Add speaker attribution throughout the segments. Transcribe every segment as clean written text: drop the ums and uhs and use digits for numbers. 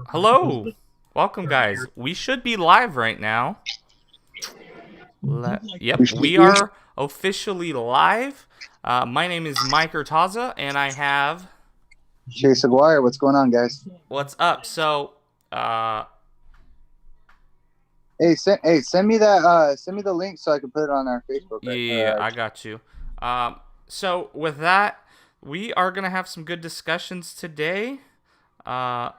Speaker 1: Hello, welcome, guys. We should be live right now.
Speaker 2: We
Speaker 1: Yep,
Speaker 2: should
Speaker 1: we
Speaker 2: be.
Speaker 1: are officially live. My name is Mike Urtaza, and I have
Speaker 2: Chase Aguirre, what's going on, guys?
Speaker 1: what's up. So, uh,
Speaker 2: Send me that. Send me the link so I can put it on our Facebook. Right?
Speaker 1: yeah, I got you. So with that, we are gonna have some good discussions today. Uh,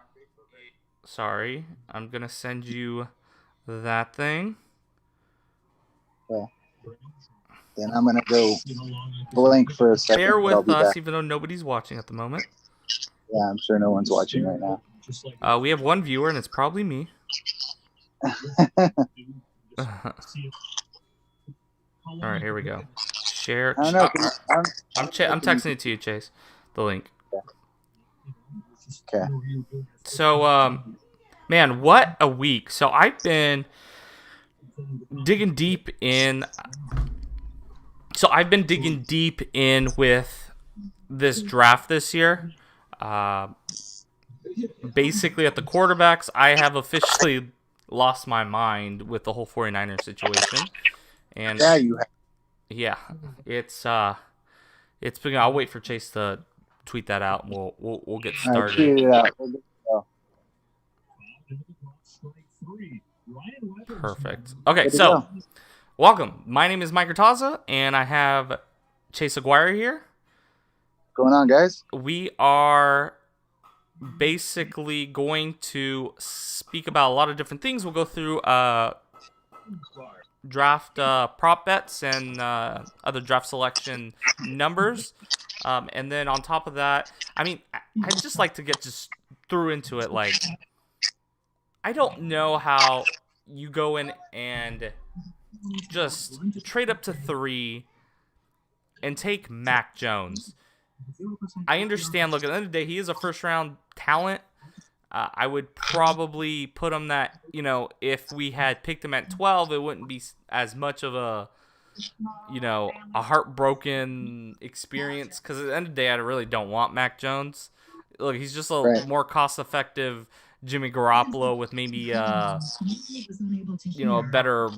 Speaker 1: sorry, I'm gonna send you that thing.
Speaker 2: Yeah. Then I'm gonna go blank for a
Speaker 1: Bear
Speaker 2: second, but I'll
Speaker 1: with
Speaker 2: be
Speaker 1: us,
Speaker 2: back.
Speaker 1: even though nobody's watching at the moment.
Speaker 2: Yeah, I'm sure no one's watching right now.
Speaker 1: We have one viewer, and it's probably me. All right, here we go. Share.
Speaker 2: I don't know.
Speaker 1: I'm texting it to you, Chase. The link.
Speaker 2: Okay.
Speaker 1: So, man, what a week. So I've been digging deep in. So I've been digging deep in with this draft this year. Uh, Basically, at the quarterbacks, I have officially lost my mind with the whole 49ers situation. And
Speaker 2: Yeah, you have.
Speaker 1: yeah, it's been. I'll wait for Chase to tweet that out, and we'll get
Speaker 2: All right,
Speaker 1: started.
Speaker 2: tweet it out. We'll go.
Speaker 1: Perfect. Okay,
Speaker 2: Good to
Speaker 1: so
Speaker 2: go.
Speaker 1: welcome. My name is Mike Urtaza, and I have Chase Aguirre here.
Speaker 2: What's going on, guys?
Speaker 1: We are basically going to speak about a lot of different things. We'll go through draft prop bets and other draft selection numbers. And then on top of that, I mean, I'd just like to get just through into it. Like, I don't know how you go in and just trade up to 3 and take Mac Jones. I understand. Look, at the end of the day, he is a first round talent. I would probably put him that, if we had picked him at 12, it wouldn't be as much of a heartbroken experience. Because at the end of the day, I really don't want Mac Jones. Look, he's just a
Speaker 2: Right.
Speaker 1: more cost effective Jimmy Garoppolo with maybe, a better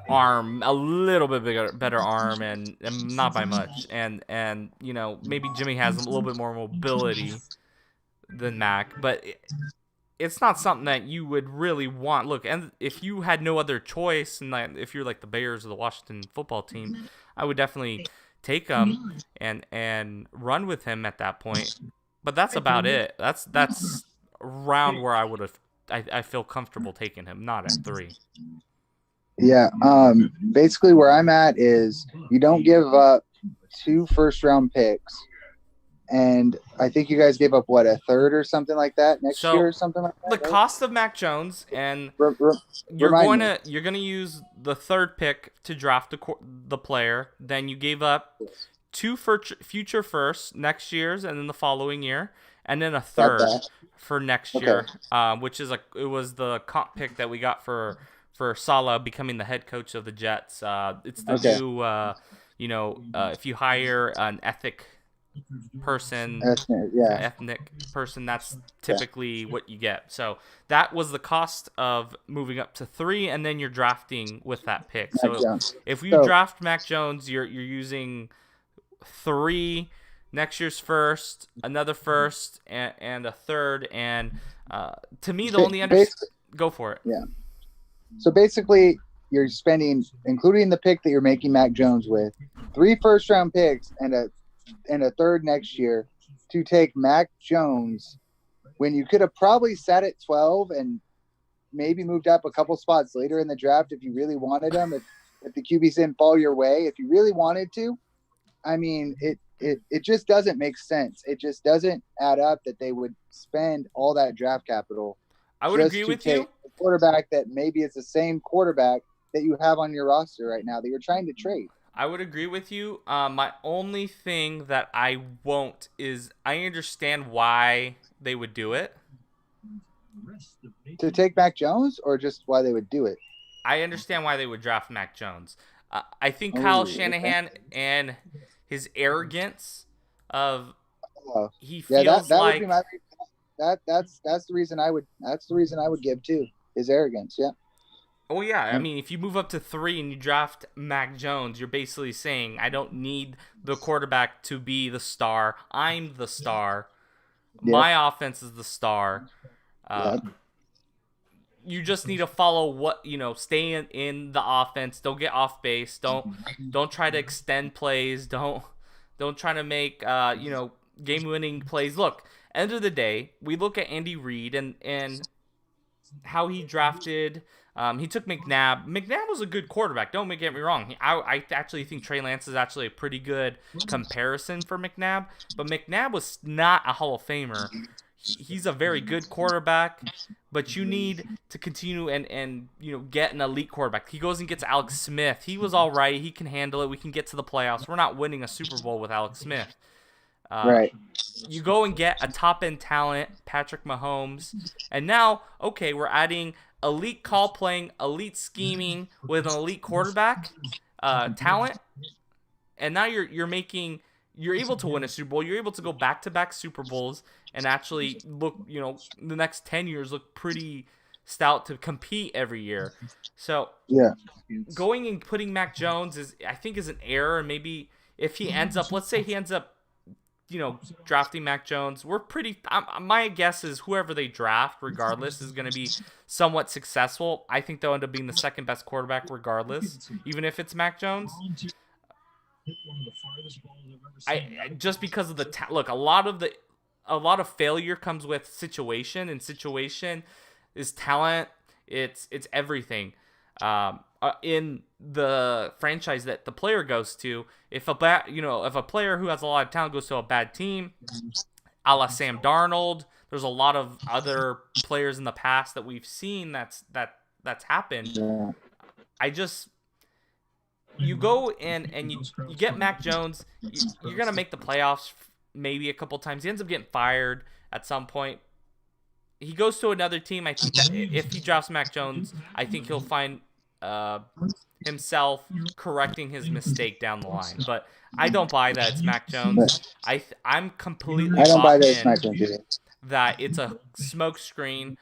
Speaker 1: arm, a little bit better arm, and not by much. And maybe Jimmy has a little bit more mobility than Mac, but it's not something that you would really want. Look, and if you had no other choice, and like, if you're like the Bears or the Washington football team, I would definitely take him and run with him at that point. But that's about it. That's around where I would have. I feel comfortable taking him, not at 3.
Speaker 2: Yeah. Basically, where I'm at is you don't give up 2 first-round picks, and I think you guys gave up what, a third or something like that next year
Speaker 1: So
Speaker 2: or something like
Speaker 1: the
Speaker 2: that, right?
Speaker 1: cost of Mac Jones, and you're
Speaker 2: Remind
Speaker 1: going
Speaker 2: me.
Speaker 1: to you're going to use the third pick to draft the player. Then you gave up 2 future firsts next year's, and then the following year, and then a
Speaker 2: Got
Speaker 1: third
Speaker 2: that.
Speaker 1: for next
Speaker 2: Okay.
Speaker 1: year, which is it was the comp pick that we got for Saleh becoming the head coach of the Jets. It's the
Speaker 2: Okay.
Speaker 1: new if you hire an person
Speaker 2: Yeah.
Speaker 1: ethnic person, that's
Speaker 2: Yeah.
Speaker 1: typically what you get. So that was the cost of moving up to 3, and then you're drafting with that pick.
Speaker 2: Mac
Speaker 1: So
Speaker 2: Jones.
Speaker 1: if you
Speaker 2: So
Speaker 1: draft Mac Jones, you're using 3 next year's first, another first, and a third. And to me, the only
Speaker 2: basically,
Speaker 1: go for it.
Speaker 2: yeah. So basically, you're spending, including the pick that you're making Mac Jones with, 3 first-round picks and a third next year to take Mac Jones when you could have probably sat at 12 and maybe moved up a couple spots later in the draft if you really wanted him. If the QBs didn't fall your way, if you really wanted to, I mean, it just doesn't make sense. It just doesn't add up that they would spend all that draft capital
Speaker 1: I would agree
Speaker 2: just to
Speaker 1: with
Speaker 2: take
Speaker 1: you.
Speaker 2: a quarterback that maybe is the same quarterback that you have on your roster right now that you're trying to trade.
Speaker 1: I would agree with you. My only thing that I won't is I understand why they would do it.
Speaker 2: To take Mac Jones, or just why they would do it?
Speaker 1: I understand why they would draft Mac Jones. I think Kyle
Speaker 2: Oh, okay.
Speaker 1: Shanahan and his arrogance of
Speaker 2: Oh,
Speaker 1: he
Speaker 2: yeah,
Speaker 1: feels
Speaker 2: that would
Speaker 1: like
Speaker 2: be my that's the reason I would give too, his arrogance. Yeah.
Speaker 1: Oh yeah, I
Speaker 2: Um,
Speaker 1: mean, if you move up to 3 and you draft Mac Jones, you're basically saying I don't need the quarterback to be the star. I'm the star.
Speaker 2: Yep.
Speaker 1: My offense is the star. Uh,
Speaker 2: Yep.
Speaker 1: you just need to follow stay in the offense. Don't get off base. Don't try to extend plays. Don't try to make game winning plays. Look, end of the day, we look at Andy Reid and how he drafted. He took McNabb. McNabb was a good quarterback. Don't get me wrong. I actually think Trey Lance is actually a pretty good comparison for McNabb. But McNabb was not a Hall of Famer. He's a very good quarterback, but you need to continue and get an elite quarterback. He goes and gets Alex Smith. He was all right. He can handle it. We can get to the playoffs. We're not winning a Super Bowl with Alex Smith.
Speaker 2: Right.
Speaker 1: You go and get a top-end talent, Patrick Mahomes, and now, okay, we're adding elite call playing, elite scheming with an elite quarterback talent, and now you're able to win a Super Bowl. You're able to go back-to-back Super Bowls and actually look, the next 10 years look pretty stout to compete every year. So
Speaker 2: Yeah.
Speaker 1: going and putting Mac Jones I think is an error, and maybe if he ends up, let's say he ends up drafting Mac Jones, my guess is whoever they draft, regardless, is going to be somewhat successful. I think they'll end up being the second best quarterback, regardless, even if it's Mac Jones. Just because of look, a lot of failure comes with situation, and situation is talent. It's everything. In the franchise that the player goes to, if a player who has a lot of talent goes to a bad team, a la Sam Darnold, there's a lot of other players in the past that we've seen that's happened.
Speaker 2: Yeah.
Speaker 1: You go and you get Mac Jones, you're gonna make the playoffs maybe a couple times. He ends up getting fired at some point. He goes to another team. I think that if he drafts Mac Jones, I think he'll find himself correcting his mistake down the line. But I don't buy that it's Mac Jones. I'm completely
Speaker 2: I don't buy
Speaker 1: bought
Speaker 2: that it's
Speaker 1: in
Speaker 2: Mac Jones either.
Speaker 1: that it's a smoke screen.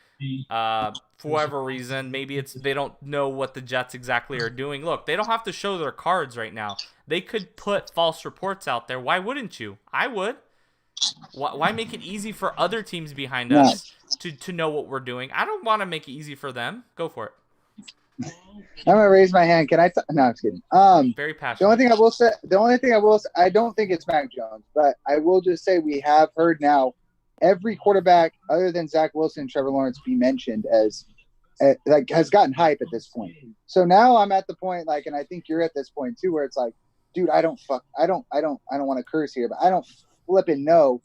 Speaker 1: For whatever reason, maybe they don't know what the Jets exactly are doing. Look, they don't have to show their cards right now. They could put false reports out there. Why wouldn't you? I would. Why make it easy for other teams behind us to know what we're doing? I don't want to make it easy for them. Go for it.
Speaker 2: I'm gonna raise my hand. Can I? No, I'm just kidding.
Speaker 1: Very passionate.
Speaker 2: The only thing I will say, I don't think it's Mac Jones, but I will just say we have heard now every quarterback other than Zach Wilson and Trevor Lawrence be mentioned as has gotten hype at this point. So now I'm at the point, and I think you're at this point too, where it's like, dude, I don't want to curse here, but I don't flipping know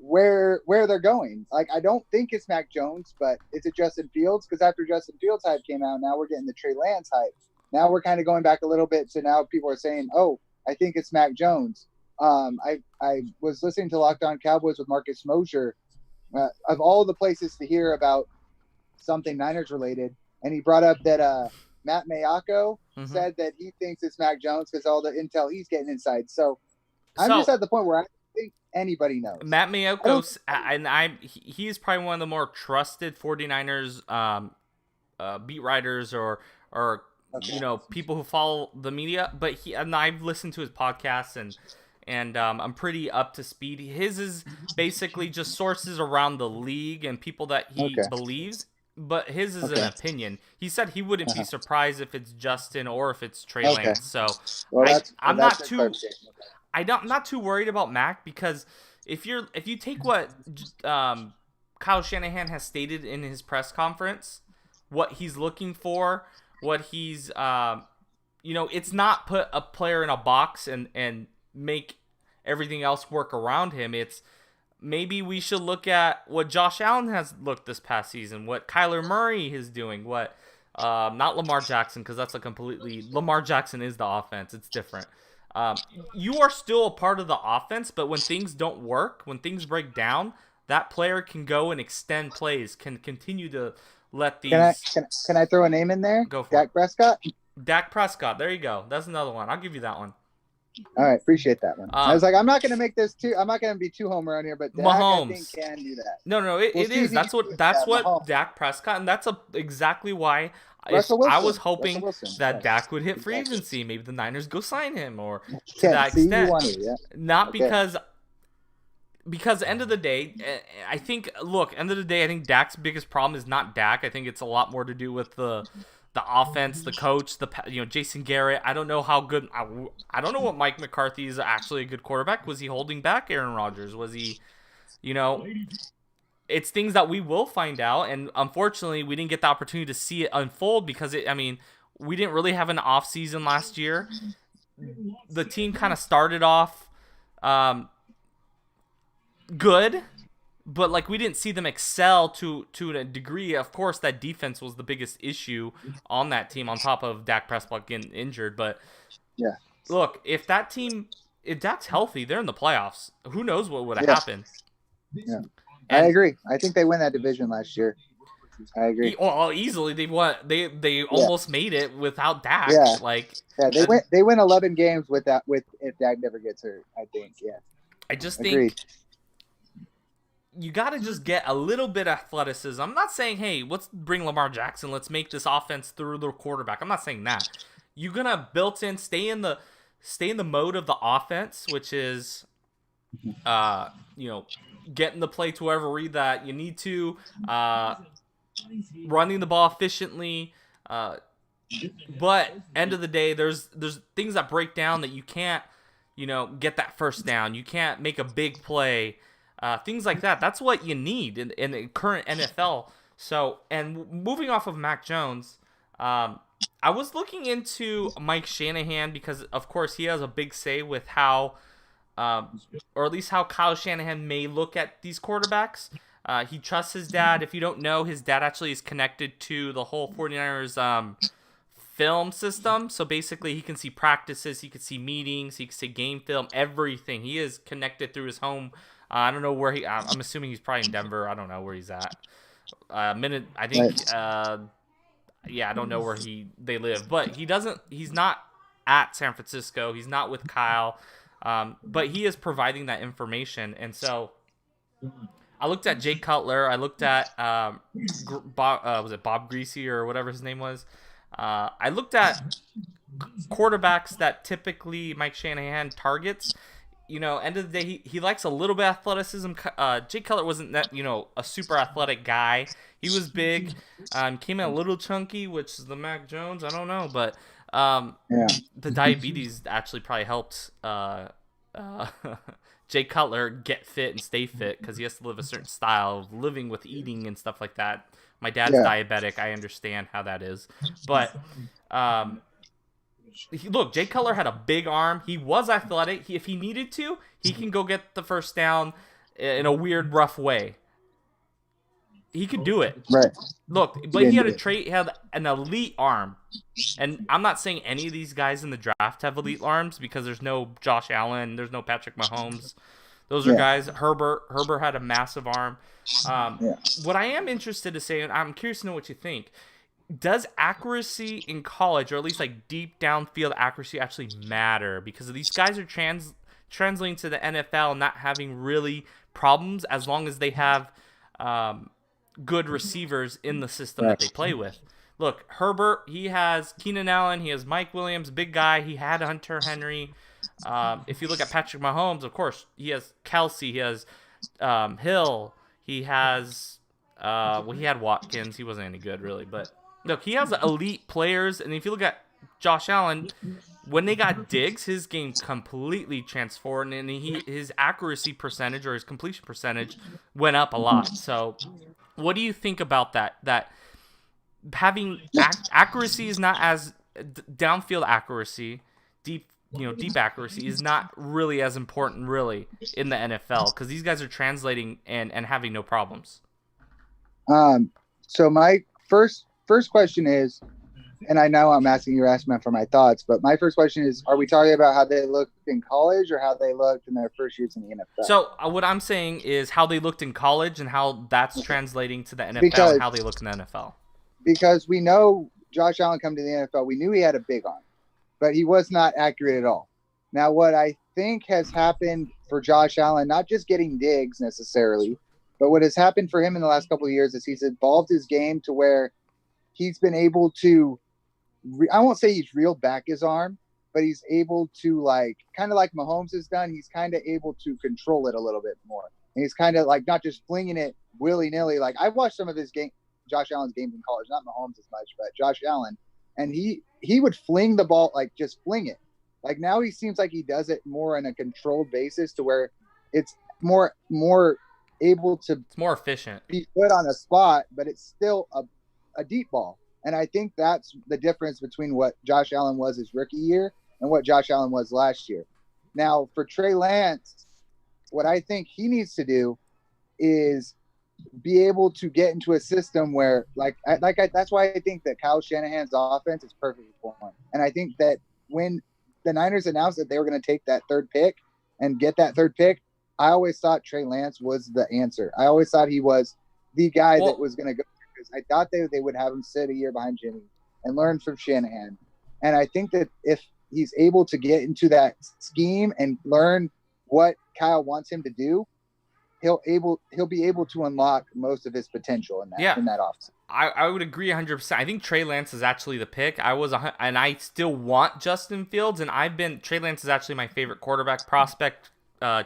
Speaker 2: where they're going. I don't think it's Mac Jones, but it's a Justin Fields, because after Justin Fields hype came out, now we're getting the Trey Lance hype. Now we're kind of going back a little bit to now people are saying, oh, I think it's Mac Jones. I was listening to Locked On Cowboys with Marcus Mosher, of all the places to hear about something Niners related, and he brought up that Matt Mayako said that he thinks it's Mac Jones because all the intel he's getting inside. So I'm just at the point where I don't think anybody knows.
Speaker 1: Matt Mayako, and he is probably one of the more trusted 49ers beat writers or people who follow the media. But I've listened to his podcasts and I'm pretty up to speed. His is basically just sources around the league and people that he believes. But his is an opinion. He said he wouldn't be surprised if it's Justin or if it's Trey Lance. So I'm not too worried about Mac, because if you take what Kyle Shanahan has stated in his press conference, what he's looking for, what he's it's not put a player in a box and make everything else work around him. It's maybe we should look at what Josh Allen has looked this past season, what Kyler Murray is doing, what not Lamar Jackson, because that's Lamar Jackson is the offense. It's different. You are still a part of the offense, but when things don't work, when things break down, that player can go and extend plays, can continue to let these...
Speaker 2: Can I throw a name in there?
Speaker 1: Go for
Speaker 2: Dak
Speaker 1: it.
Speaker 2: Prescott?
Speaker 1: Dak Prescott. There you go. That's another one. I'll give you that one.
Speaker 2: All right, appreciate that one. I
Speaker 1: Um,
Speaker 2: was like, I'm not going to make this too. I'm not going to be too homer on here, but Dak, I think,
Speaker 1: Mahomes.
Speaker 2: can do that.
Speaker 1: No, it,
Speaker 2: We'll
Speaker 1: it
Speaker 2: see if
Speaker 1: is.
Speaker 2: he can
Speaker 1: That's
Speaker 2: do
Speaker 1: what
Speaker 2: it.
Speaker 1: that's
Speaker 2: Yeah,
Speaker 1: what
Speaker 2: Mahomes.
Speaker 1: Dak Prescott, and that's exactly why
Speaker 2: Russell
Speaker 1: I
Speaker 2: Wilson.
Speaker 1: was hoping
Speaker 2: Wilson.
Speaker 1: that
Speaker 2: Right.
Speaker 1: Dak would hit free
Speaker 2: Exactly.
Speaker 1: agency. Maybe the Niners go sign him, or to
Speaker 2: Yeah,
Speaker 1: that
Speaker 2: see, you
Speaker 1: extent.
Speaker 2: wanted, yeah.
Speaker 1: Not
Speaker 2: Okay.
Speaker 1: because end of the day, I think. Look, end of the day, I think Dak's biggest problem is not Dak. I think it's a lot more to do with the offense, the coach, Jason Garrett. I don't know how good. I don't know what Mike McCarthy is actually a good quarterback. Was he holding back Aaron Rodgers? Was he, It's things that we will find out, and unfortunately, we didn't get the opportunity to see it unfold because we didn't really have an off season last year. The team kind of started off good, but like we didn't see them excel to a degree. Of course, that defense was the biggest issue on that team, on top of Dak Prescott getting injured. But
Speaker 2: yeah,
Speaker 1: look, if Dak's healthy, they're in the playoffs. Who knows what would have happened?
Speaker 2: Yeah, I agree. I think they win that division last year. I agree.
Speaker 1: Well, easily they won. They almost made it without Dak.
Speaker 2: Yeah, they win 11 games with if Dak never gets hurt. I think. Yeah.
Speaker 1: I just
Speaker 2: Agreed.
Speaker 1: think you got to just get a little bit of athleticism. I'm not saying, hey, let's bring Lamar Jackson. Let's make this offense through the quarterback. I'm not saying that. You're gonna stay in the mode of the offense, which is, getting the play to whoever read that you need to, running the ball efficiently. But end of the day, there's things that break down that you can't, get that first down. You can't make a big play. Things like that. That's what you need in the current NFL. So, and moving off of Mac Jones, I was looking into Mike Shanahan because, of course, he has a big say with how, or at least how Kyle Shanahan may look at these quarterbacks. He trusts his dad. If you don't know, his dad actually is connected to the whole 49ers film system. So basically, he can see practices, he can see meetings, he can see game film, everything. He is connected through his home. I don't know where I'm assuming he's probably in Denver. I don't know where he's at. I think. I don't know where they live, but he's not at San Francisco. He's not with Kyle, but he is providing that information. And so I looked at Jay Cutler. I looked at was it Bob Greasy or whatever his name was. I looked at quarterbacks that typically Mike Shanahan targets. End of the day, he likes a little bit of athleticism. Jay Cutler wasn't that, a super athletic guy. He was big, came in a little chunky, which is the Mac Jones. I don't know, but the diabetes actually probably helped Jay Cutler get fit and stay fit because he has to live a certain style of living with eating and stuff like that. My dad's diabetic. I understand how that is, but look, Jay Cutler had a big arm. He was athletic. If he needed to, he can go get the first down in a weird, rough way. He could do it.
Speaker 2: Right.
Speaker 1: Look, but he had an elite arm. And I'm not saying any of these guys in the draft have elite arms because there's no Josh Allen, there's no Patrick Mahomes. Those are guys. Herbert had a massive arm. What I am interested to say, and I'm curious to know what you think, does accuracy in college, or at least like deep downfield accuracy, actually matter? Because these guys are translating to the NFL and not having really problems as long as they have good receivers in the system that they play with. Look, Herbert, he has Keenan Allen, he has Mike Williams, big guy. He had Hunter Henry. If you look at Patrick Mahomes, of course, he has Kelsey, he has Hill, he has he had Watkins. He wasn't any good really, but look, he has elite players. And if you look at Josh Allen, when they got Diggs, his game completely transformed, and his accuracy percentage or his completion percentage went up a lot. So what do you think about that? That having accuracy is not as downfield accuracy, deep accuracy is not really as important really in the NFL because these guys are translating and having no problems.
Speaker 2: So my first question is, and I know you're asking me for my thoughts, but my first question is, are we talking about how they looked in college or how they looked in their first years in the NFL?
Speaker 1: So what I'm saying is how they looked in college and how that's translating to the NFL and how they look in the NFL.
Speaker 2: Because we know Josh Allen come to the NFL, we knew he had a big arm, but he was not accurate at all. Now, what I think has happened for Josh Allen, not just getting Diggs necessarily, but what has happened for him in the last couple of years is he's evolved his game to where he's been able to, I won't say he's reeled back his arm, but he's able to, like, kind of like Mahomes has done, he's kind of able to control it a little bit more. And he's kind of like not just flinging it willy-nilly. Like, I've watched some of his game, Josh Allen's games in college, not Mahomes as much, but Josh Allen, and he would fling the ball, like just fling it. Like now he seems like he does it more on a controlled basis to where it's more able to,
Speaker 1: It's more efficient.
Speaker 2: be put on a spot, but it's still a deep ball. And I think that's the difference between what Josh Allen was his rookie year and what Josh Allen was last year. Now for Trey Lance, what I think he needs to do is be able to get into a system where that's why I think that Kyle Shanahan's offense is perfect for him. And I think that when the Niners announced that they were going to take that third pick and get that third pick, I always thought Trey Lance was the answer. I always thought he was the guy that was going to go, because I thought they would have him sit a year behind Jimmy and learn from Shanahan. And I think that if he's able to get into that scheme and learn what Kyle wants him to do, he'll be able to unlock most of his potential in that offense.
Speaker 1: I would agree 100%. I think Trey Lance is actually the pick. And I still want Justin Fields, and Trey Lance is actually my favorite quarterback prospect.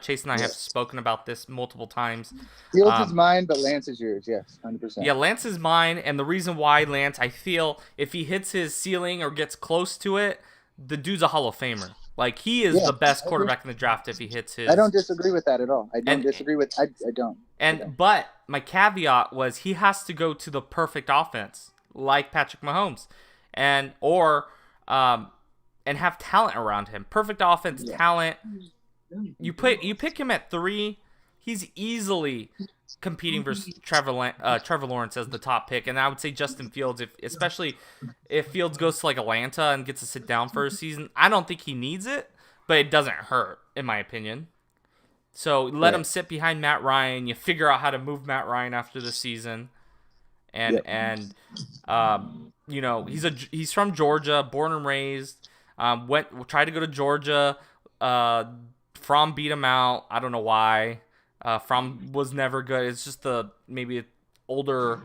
Speaker 1: Chase and I have spoken about this multiple times.
Speaker 2: Fields is mine, but Lance is yours. Yes, 100%.
Speaker 1: Yeah, Lance is mine, and the reason why Lance, I feel if he hits his ceiling or gets close to it, the dude's a Hall of Famer. Like, he is the best quarterback in the draft if he hits his.
Speaker 2: I don't disagree with that at all. I don't.
Speaker 1: But my caveat was he has to go to the perfect offense, like Patrick Mahomes, and have talent around him. Perfect offense, talent. You pick him at 3, he's easily competing versus Trevor Lawrence as the top pick, and I would say Justin Fields, especially if Fields goes to like Atlanta and gets to sit down for a season. I don't think he needs it, but it doesn't hurt, in my opinion. So let him sit behind Matt Ryan. You figure out how to move Matt Ryan after the season, and he's from Georgia, born and raised. Tried to go to Georgia. Fromm beat him out. I don't know why. Fromm was never good. It's just maybe an older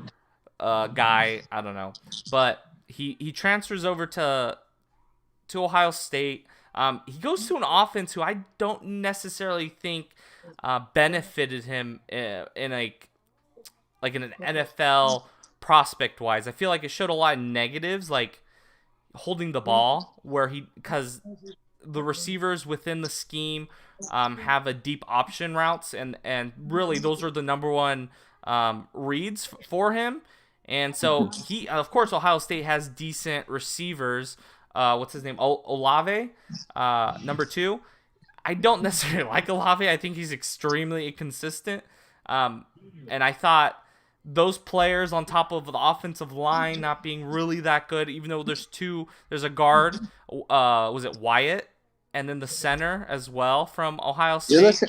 Speaker 1: guy. I don't know. But he transfers over to Ohio State. He goes to an offense who I don't necessarily think benefited him in an NFL prospect wise. I feel like it showed a lot of negatives, like holding the ball, because the receivers within the scheme have a deep option routes, and really those are the number one reads for him. And so of course, Ohio State has decent receivers. What's his name? Olave, number 2. I don't necessarily like Olave. I think he's extremely inconsistent. And I thought those players on top of the offensive line not being really that good, even though there's a guard, was it Wyatt? And then the center as well from Ohio State.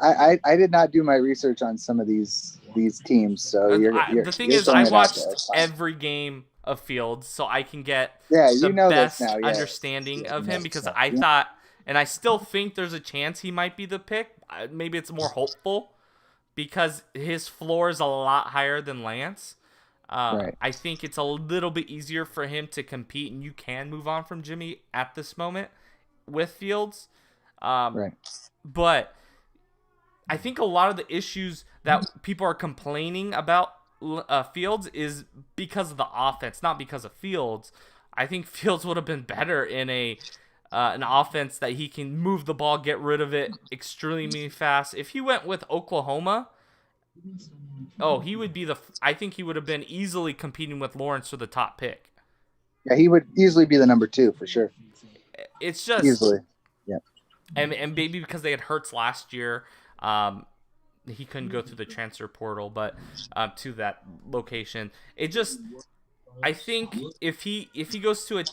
Speaker 2: I did not do my research on some of these teams, so
Speaker 1: the thing is, I watched every game of Fields, so I can get the best understanding of him, because I thought, and I still think there's a chance he might be the pick. Maybe it's more hopeful because his floor is a lot higher than Lance. I think it's a little bit easier for him to compete, and you can move on from Jimmy at this moment with Fields. But I think a lot of the issues that people are complaining about Fields is because of the offense, not because of Fields. I think Fields would have been better in an offense that he can move the ball, get rid of it extremely fast. If he went with Oklahoma, he would be I think he would have been easily competing with Lawrence for the top pick.
Speaker 2: Yeah, he would easily be the number 2 for sure.
Speaker 1: It's just
Speaker 2: easily, yeah.
Speaker 1: And maybe because they had Hurts last year, he couldn't go through the transfer portal, but to that location, it just. I think if he goes to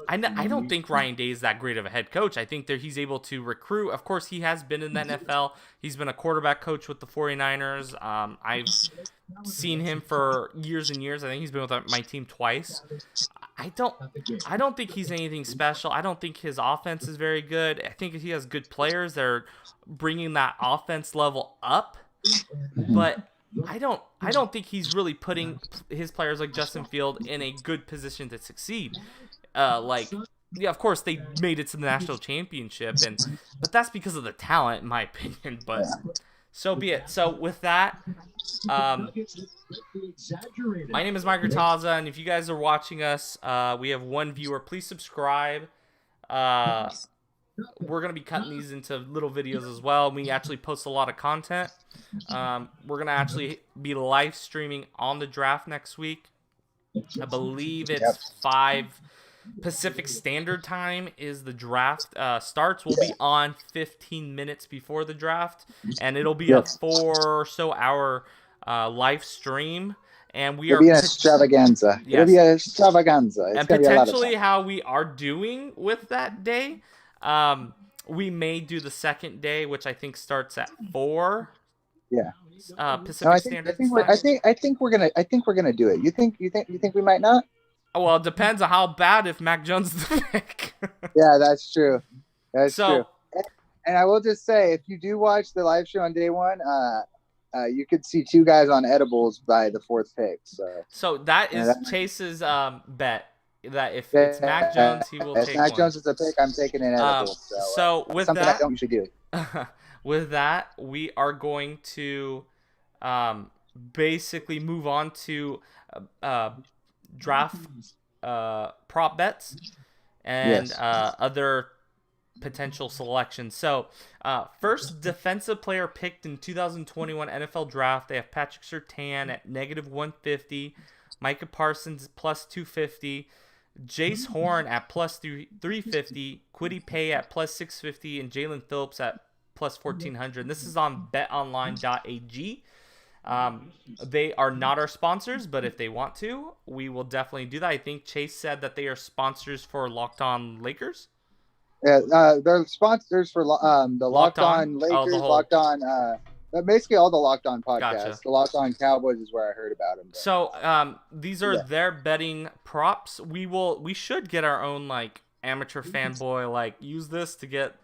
Speaker 1: I don't think Ryan Day is that great of a head coach. I think that he's able to recruit. Of course, he has been in the NFL. He's been a quarterback coach with the 49ers. I've seen him for years and years. I think he's been with my team twice. I don't think he's anything special. I don't think his offense is very good. I think he has good players that are bringing that offense level up, but I don't think he's really putting his players like Justin Field in a good position to succeed. Yeah, of course they made it to the national championship, but that's because of the talent, in my opinion. But so be it. So with that, um, my name is Mike Taza, and if you guys are watching us, we have one viewer. Please subscribe. Uh, we're gonna be cutting these into little videos as well. We actually post a lot of content. We're gonna actually be live streaming on the draft next week. I believe it's 5 Pacific Standard Time is the draft starts. We'll be on 15 minutes before the draft, and it'll be a 4 or so hour live stream. And
Speaker 2: it'll be an extravaganza.
Speaker 1: Yes.
Speaker 2: It'll be an extravaganza. It's
Speaker 1: and potentially how we are doing with that day. We may do the second day, which I think starts at 4.
Speaker 2: Yeah.
Speaker 1: Pacific Standard Time.
Speaker 2: I think we're gonna do it. You think we might not?
Speaker 1: Well, it depends on how bad if Mac Jones is the pick.
Speaker 2: Yeah, that's true. That's true. And I will just say, if you do watch the live show on day 1, you could see 2 guys on edibles by the 4th pick.
Speaker 1: So that is Chase's bet that if it's Mac Jones, he will take
Speaker 2: If Mac Jones is a pick, I'm taking an edibles.
Speaker 1: So with
Speaker 2: something
Speaker 1: that,
Speaker 2: I don't usually do.
Speaker 1: With that, we are going to basically move on to draft prop bets and other potential selections. So first defensive player picked in 2021 NFL draft, they have Patrick Surtain at -150, Micah Parsons plus 250, Jace Horn at plus 350, Kwity Paye at plus 650, and Jalen Phillips at plus 1,400. This is on betonline.ag. They are not our sponsors, but if they want to, we will definitely do that. I think Chase said that they are sponsors for Locked On Lakers.
Speaker 2: Yeah, they're sponsors for the Locked On Lakers, Locked On, basically all the Locked On podcasts. Gotcha. The Locked On Cowboys is where I heard about them.
Speaker 1: So these are their betting props. We should get our own like amateur fanboy use this to get.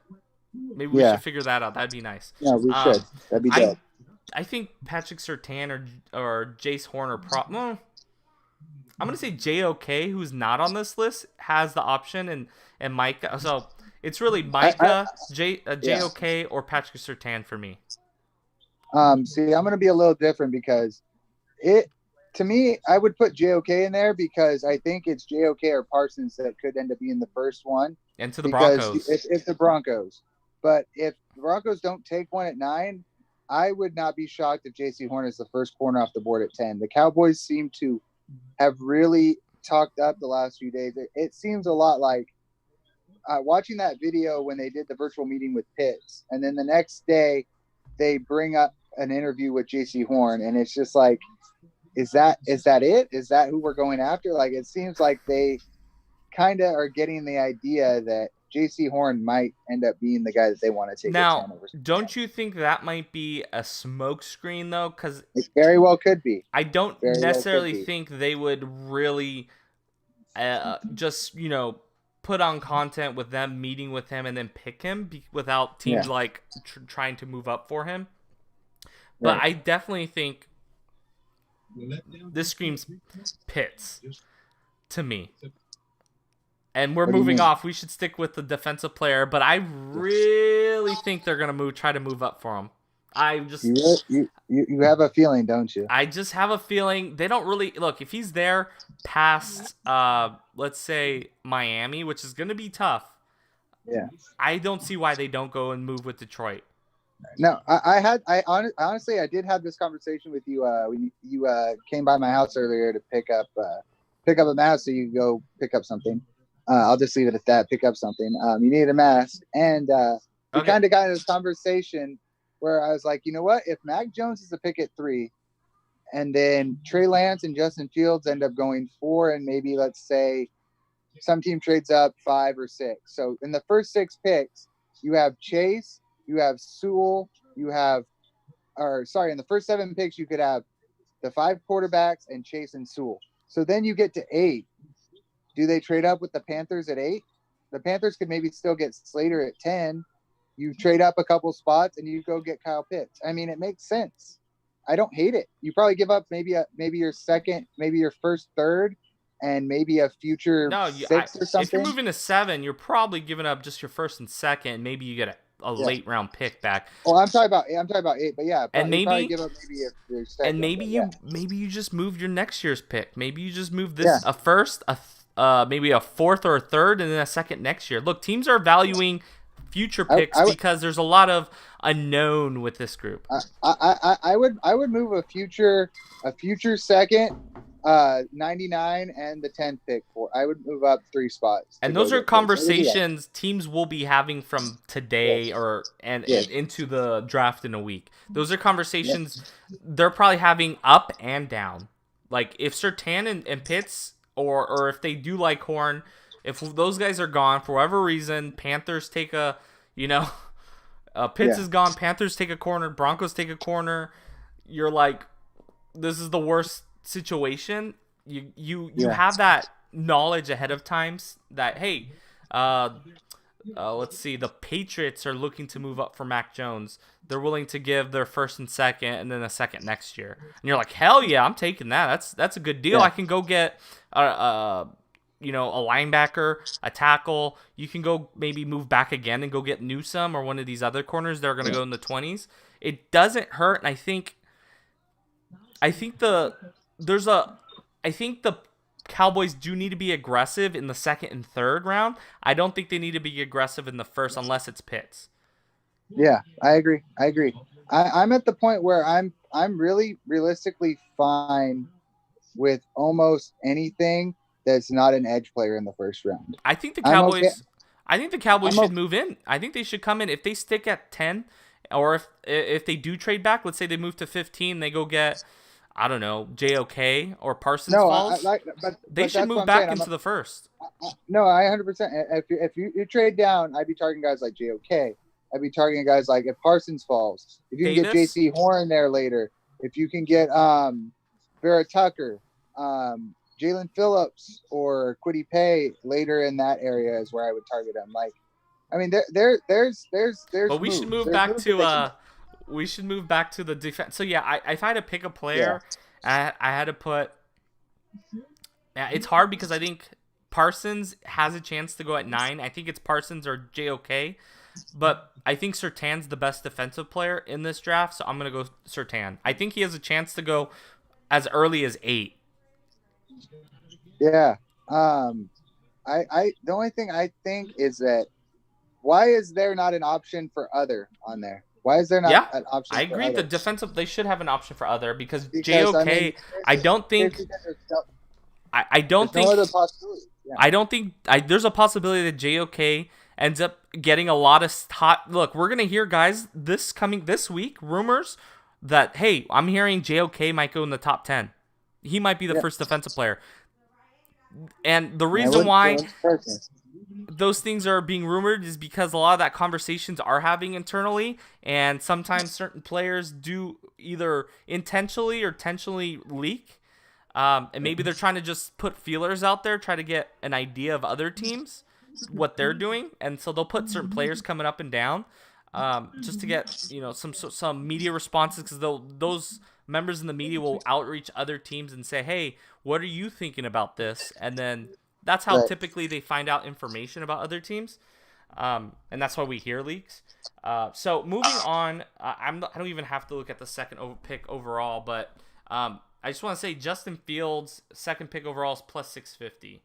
Speaker 1: Maybe we should figure that out. That'd be nice.
Speaker 2: Yeah, we should. That'd be dope.
Speaker 1: I think Patrick Surtain or Jace Horn or prop. I'm gonna say JOK, who's not on this list, has the option, and Micah. So it's really Micah, JOK, or Patrick Surtain for me.
Speaker 2: See, I'm gonna be a little different because to me, I would put JOK in there because I think it's JOK or Parsons that could end up being the first one.
Speaker 1: And to the Broncos.
Speaker 2: If the Broncos. But if the Broncos don't take one at 9, I would not be shocked if JC Horn is the first corner off the board at 10. The Cowboys seem to have really talked up the last few days. It seems a lot like watching that video when they did the virtual meeting with Pitts, and then the next day they bring up an interview with JC Horn, and it's just like, is that it? Is that who we're going after? Like, it seems like they kind of are getting the idea that JC Horn might end up being the guy that they want to take.
Speaker 1: Now, don't you think that might be a smokescreen though? Because
Speaker 2: it very well could be.
Speaker 1: I don't necessarily think they would really just put on content with them meeting with him and then pick him without teams trying to move up for him. But I definitely think this screams Pitts to me. And we're moving off. We should stick with the defensive player, but I really think they're gonna try to move up for him.
Speaker 2: You have a feeling, don't you?
Speaker 1: I just have a feeling they don't really look. If he's there past, let's say Miami, which is gonna be tough.
Speaker 2: Yeah.
Speaker 1: I don't see why they don't go and move with Detroit.
Speaker 2: No, honestly, I did have this conversation with you when you came by my house earlier to pick up a mask so you could go pick up something. I'll just leave it at that. Pick up something. You needed a mask, and we kind of got into this conversation where I was like, you know what? If Mac Jones is a pick at 3, and then Trey Lance and Justin Fields end up going 4, and maybe let's say some team trades up 5 or 6. So in the first 6 picks, you have Chase, you have Sewell, in the first 7 picks, you could have the 5 quarterbacks and Chase and Sewell. So then you get to 8. do they trade up with the Panthers at 8? The Panthers could maybe still get Slater at 10. You trade up a couple spots and you go get Kyle Pitts. I mean, it makes sense. I don't hate it. You probably give up maybe your second, maybe your first, third, and maybe a future sixth or something.
Speaker 1: If you're moving to 7, you're probably giving up just your first and second. Maybe you get a late round pick back.
Speaker 2: Well, I'm talking about 8, but yeah,
Speaker 1: and maybe
Speaker 2: give up maybe your second,
Speaker 1: and maybe you just move your next year's pick. Maybe you just move this a first, maybe a fourth or a third, and then a second next year. Look, teams are valuing future picks because there's a lot of unknown with this group.
Speaker 2: I would move a future second, 99 and the 10th pick for. I would move up 3 spots.
Speaker 1: And those are conversations teams will be having from today and into the draft in a week. Those are conversations they're probably having up and down. Like if Surtain and Pitts or if they do like Horn, if those guys are gone for whatever reason, Panthers take Pitts is gone, Panthers take a corner, Broncos take a corner, you're like, this is the worst situation. You have that knowledge ahead of time that, hey, let's see, the Patriots are looking to move up for Mac Jones. They're willing to give their first and second and then a second next year. And you're like, hell yeah, I'm taking that. That's a good deal. I can go get a linebacker, a tackle. You can go maybe move back again and go get Newsome or one of these other corners that are going to go in the 20s. It doesn't hurt, and I think the Cowboys do need to be aggressive in the second and third round. I don't think they need to be aggressive in the first unless it's Pitts.
Speaker 2: Yeah, I agree. I'm at the point where I'm really realistically fine with almost anything that's not an edge player in the first round.
Speaker 1: I think the Cowboys should move in. I think they should come in if they stick at 10, or if they do trade back. Let's say they move to 15, they go get, I don't know, JOK or Parsons Falls. They should move back into the first.
Speaker 2: No, I 100%. If you trade down, I'd be targeting guys like JOK. I'd be targeting guys like if Parsons falls. If you can get JC Horn there later. If you can get Vera Tucker, Jalen Phillips, or Kwity Paye later in that area is where I would target them. Like, I mean, there's.
Speaker 1: But we should move back to we should move back to the defense. So yeah, if I had to pick a player, I had to put. Yeah, it's hard because I think Parsons has a chance to go at 9. I think it's Parsons or JOK, but I think Surtain's the best defensive player in this draft, so I'm gonna go Surtain. I think he has a chance to go as early as 8.
Speaker 2: Yeah. The only thing I think is that why is there not an option for other on there? Why is there not an option?
Speaker 1: I agree. The defensive, they should have an option for other because JOK. I don't think. I don't think. I don't think. There's a possibility that JOK ends up getting a lot of hot. Look, we're gonna hear guys this week rumors that, hey, I'm hearing JOK might go in the top 10. He might be the first defensive player. And the reason why those things are being rumored is because a lot of that conversations are having internally, and sometimes certain players do either intentionally or intentionally leak. And maybe they're trying to just put feelers out there, try to get an idea of other teams, what they're doing. And so they'll put certain players coming up and down just to get some media responses, because those members in the media will outreach other teams and say, hey, what are you thinking about this? And then that's how typically they find out information about other teams. And that's why we hear leaks. So moving on, I don't even have to look at the second pick overall, but I just want to say Justin Fields, second pick overall, is plus 650.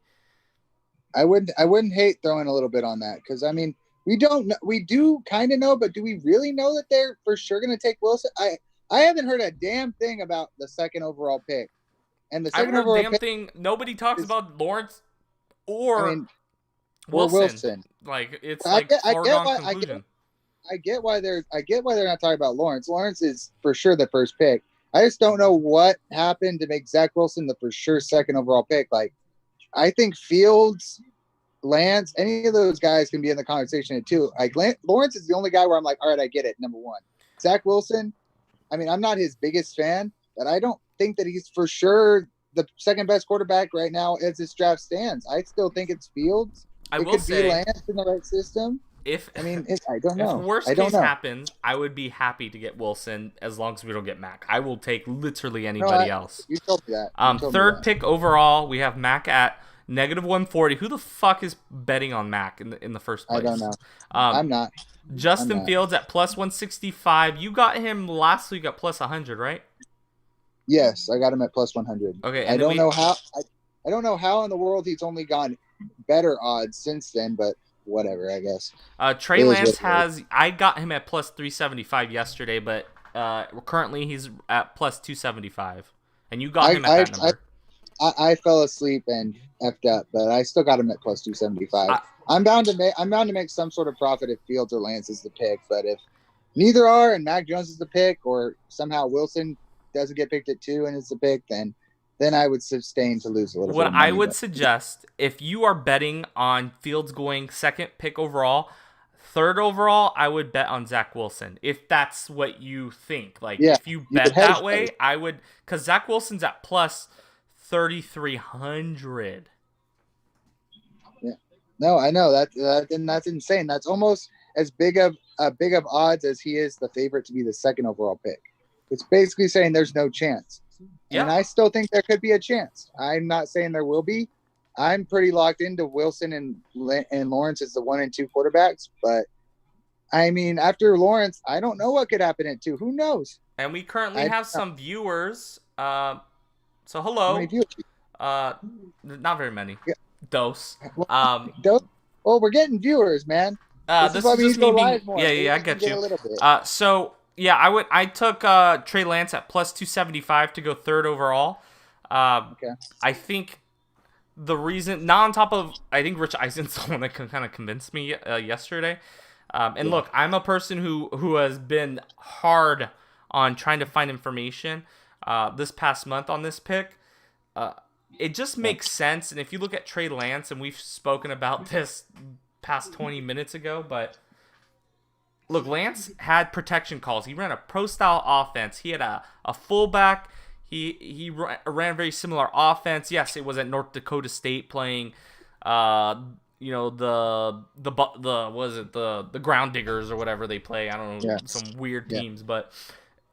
Speaker 2: I wouldn't hate throwing a little bit on that, because I mean, we do kind of know, but do we really know that they're for sure going to take Wilson? I haven't heard a damn thing about the second overall pick. And the second overall pick,
Speaker 1: nobody talks about Lawrence or Wilson. Like, it's like foregone conclusion.
Speaker 2: I get why they're not talking about Lawrence. Lawrence is for sure the first pick. I just don't know what happened to make Zach Wilson the for sure second overall pick. Like, I think Fields, Lance, any of those guys can be in the conversation too. Like, Lawrence is the only guy where I'm like, all right, I get it. Number one. Zach Wilson, I mean, I'm not his biggest fan, but I don't think that he's for sure the second best quarterback right now as this draft stands. I still think it's Fields.
Speaker 1: I
Speaker 2: It
Speaker 1: will
Speaker 2: could be
Speaker 1: say,
Speaker 2: Lance in the right system.
Speaker 1: if
Speaker 2: I mean, I don't
Speaker 1: if
Speaker 2: know.
Speaker 1: worst
Speaker 2: I don't
Speaker 1: case
Speaker 2: know.
Speaker 1: happens, I would be happy to get Wilson as long as we don't get Mac. I will take literally
Speaker 2: No,
Speaker 1: anybody else.
Speaker 2: You told me that. You told me
Speaker 1: Third
Speaker 2: that.
Speaker 1: pick overall, we have Mac at -140. Who the fuck is betting on Mac in the first place?
Speaker 2: I don't know.
Speaker 1: Um,
Speaker 2: I'm not.
Speaker 1: Justin
Speaker 2: I'm not.
Speaker 1: Fields at +165. You got him last week at +100, right?
Speaker 2: Yes, I got him at +100.
Speaker 1: Okay,
Speaker 2: I don't know how. I don't know how in the world he's only gone better odds since then, but whatever, I guess.
Speaker 1: Trey
Speaker 2: It is
Speaker 1: Lance
Speaker 2: what it is.
Speaker 1: has. I got him at +375 yesterday, but currently he's at +275, and you got him at that number.
Speaker 2: I fell asleep and effed up, but I still got him at +275. I'm bound to make some sort of profit if Fields or Lance is the pick, but if neither are and Mac Jones is the pick, or somehow Wilson doesn't get picked at 2 and is the pick, then I would sustain to lose a little bit.
Speaker 1: What
Speaker 2: of money,
Speaker 1: I would
Speaker 2: but
Speaker 1: suggest, if you are betting on Fields going second pick overall, third overall, I would bet on Zach Wilson. If that's what you think. Like,
Speaker 2: Yeah,
Speaker 1: if you
Speaker 2: you
Speaker 1: bet
Speaker 2: could hedge
Speaker 1: that way, I would, because Zach Wilson's at +3,300.
Speaker 2: no, I know that's insane. That's almost as big of odds as he is the favorite to be the second overall pick. It's basically saying there's no chance.
Speaker 1: Yeah.
Speaker 2: And I still think there could be a chance. I'm not saying there will be. I'm pretty locked into Wilson and Lawrence as the 1 and 2 quarterbacks. But, I mean, after Lawrence, I don't know what could happen at 2. Who knows?
Speaker 1: And we currently have some viewers. So
Speaker 2: How
Speaker 1: hello.
Speaker 2: many viewers?
Speaker 1: Not very many.
Speaker 2: Yeah.
Speaker 1: Dose.
Speaker 2: Well, we're getting viewers, man.
Speaker 1: This
Speaker 2: is why
Speaker 1: is
Speaker 2: we
Speaker 1: just
Speaker 2: need to
Speaker 1: me
Speaker 2: go
Speaker 1: being.
Speaker 2: live more.
Speaker 1: Yeah, I
Speaker 2: We
Speaker 1: get
Speaker 2: can
Speaker 1: you.
Speaker 2: a little bit.
Speaker 1: So yeah, I took Trey Lance at +275 to go third overall.
Speaker 2: Okay.
Speaker 1: I think the reason, not on top of, I think Rich Eisen's the one that kind of convinced me yesterday. And look, I'm a person who has been hard on trying to find information this past month on this pick. It just makes sense. And if you look at Trey Lance, and we've spoken about this past 20 minutes ago, but look, Lance had protection calls. He ran a pro-style offense. He had a fullback. He ran a very similar offense. Yes, it was at North Dakota State playing, the Ground Diggers or whatever they play. I don't know,
Speaker 2: Yeah.
Speaker 1: some weird
Speaker 2: Yeah.
Speaker 1: teams, but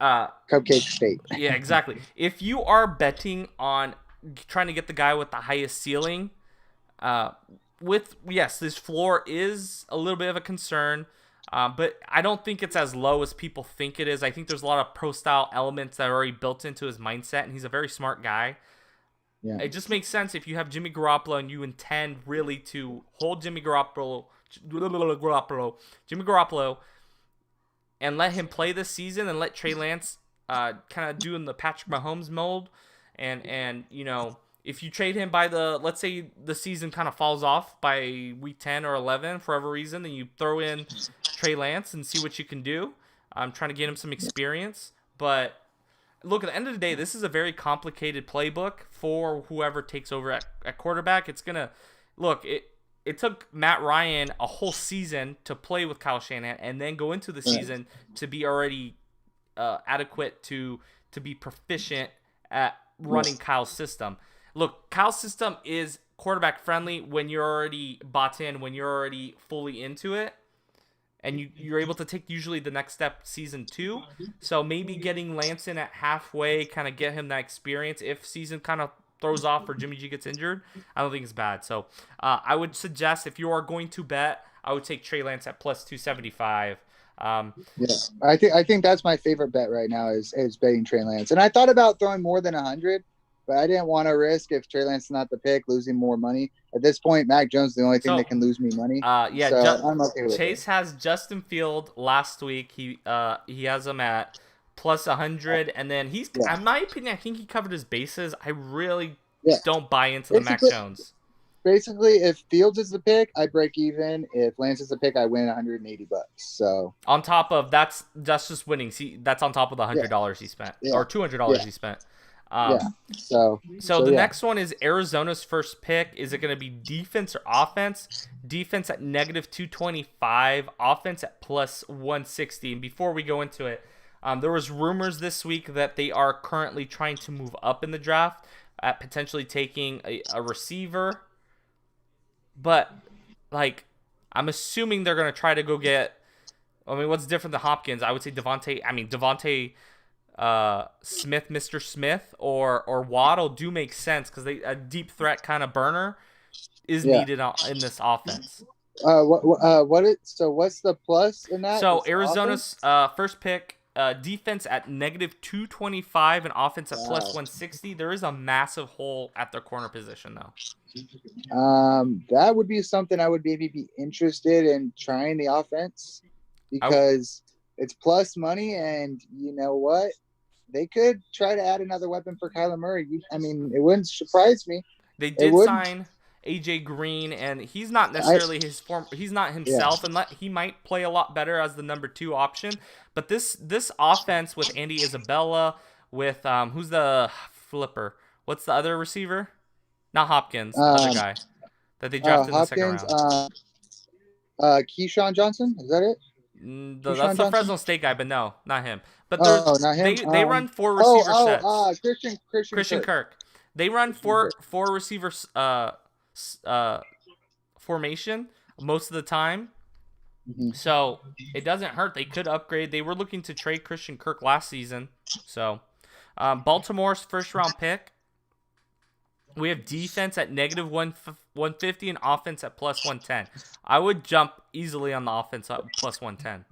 Speaker 2: Cupcake State.
Speaker 1: yeah, exactly. If you are betting on trying to get the guy with the highest ceiling, this floor is a little bit of a concern. But I don't think it's as low as people think it is. I think there's a lot of pro-style elements that are already built into his mindset, and he's a very smart guy.
Speaker 2: Yeah.
Speaker 1: It just makes sense if you have Jimmy Garoppolo and you intend really to hold Jimmy Garoppolo, and let him play this season, and let Trey Lance kind of do in the Patrick Mahomes mold. And if you trade him by let's say the season kind of falls off by week 10 or 11 for whatever reason, then you throw in Trey Lance and see what you can do. I'm trying to get him some experience. But look, at the end of the day, this is a very complicated playbook for whoever takes over at quarterback. It's going to look, it took Matt Ryan a whole season to play with Kyle Shanahan and then go into the season to be already adequate to be proficient at running Kyle's system. Look, Kyle's system is quarterback friendly when you're already bought in, when you're already fully into it, and you're able to take usually the next step season 2. So maybe getting Lance in at halfway, kind of get him that experience. If season kind of throws off or Jimmy G gets injured, I don't think it's bad. So I would suggest, if you are going to bet, I would take Trey Lance at +275.
Speaker 2: Yeah, I think that's my favorite bet right now is betting Trey Lance. And I thought about throwing more than 100, but I didn't want to risk, if Trey Lance is not the pick, losing more money. At this point, Mac Jones is the only thing that can lose me money. I'm okay with
Speaker 1: Chase has Justin Field last week. He has him at +100, and then in my opinion, I think he covered his bases. I really don't buy into the Mac Jones.
Speaker 2: Basically, if Fields is the pick, I break even. If Lance is the pick, I win $180. So
Speaker 1: on top of that's just winning. See, that's on top of the $100 he spent or $200 he spent.
Speaker 2: So
Speaker 1: the next one is Arizona's first pick. Is it going to be defense or offense? Defense at -225, offense at +160. And before we go into it, There was rumors this week that they are currently trying to move up in the draft at potentially taking a receiver. But, like, I'm assuming they're going to try to go get... I mean, what's different than Hopkins? I would say Devontae Smith, Mr. Smith, or Waddle do make sense because a deep threat kind of burner is needed in this offense.
Speaker 2: What's the plus in that?
Speaker 1: So Arizona's first pick, defense at -225 and offense at +160. There is a massive hole at their corner position, though.
Speaker 2: That would be something I would maybe be interested in trying the offense because it's plus money, and you know what? They could try to add another weapon for Kyler Murray. I mean, it wouldn't surprise me.
Speaker 1: They did sign AJ Green, and he's not necessarily he's not himself, and he might play a lot better as the number 2 option. But this offense with Andy Isabella, with who's the flipper? What's the other receiver? Not Hopkins, the other guy that they drafted in the second round.
Speaker 2: Keyshawn Johnson, is that it?
Speaker 1: That's the Fresno State guy, but no, not him. But
Speaker 2: not him.
Speaker 1: They run 4 receiver sets.
Speaker 2: Christian
Speaker 1: Kirk. They run four receivers formation most of the time.
Speaker 2: Mm-hmm.
Speaker 1: So it doesn't hurt. They could upgrade. They were looking to trade Christian Kirk last season. So Baltimore's first round pick. We have defense at -150 and offense at +110. I would jump easily on the offense at +110.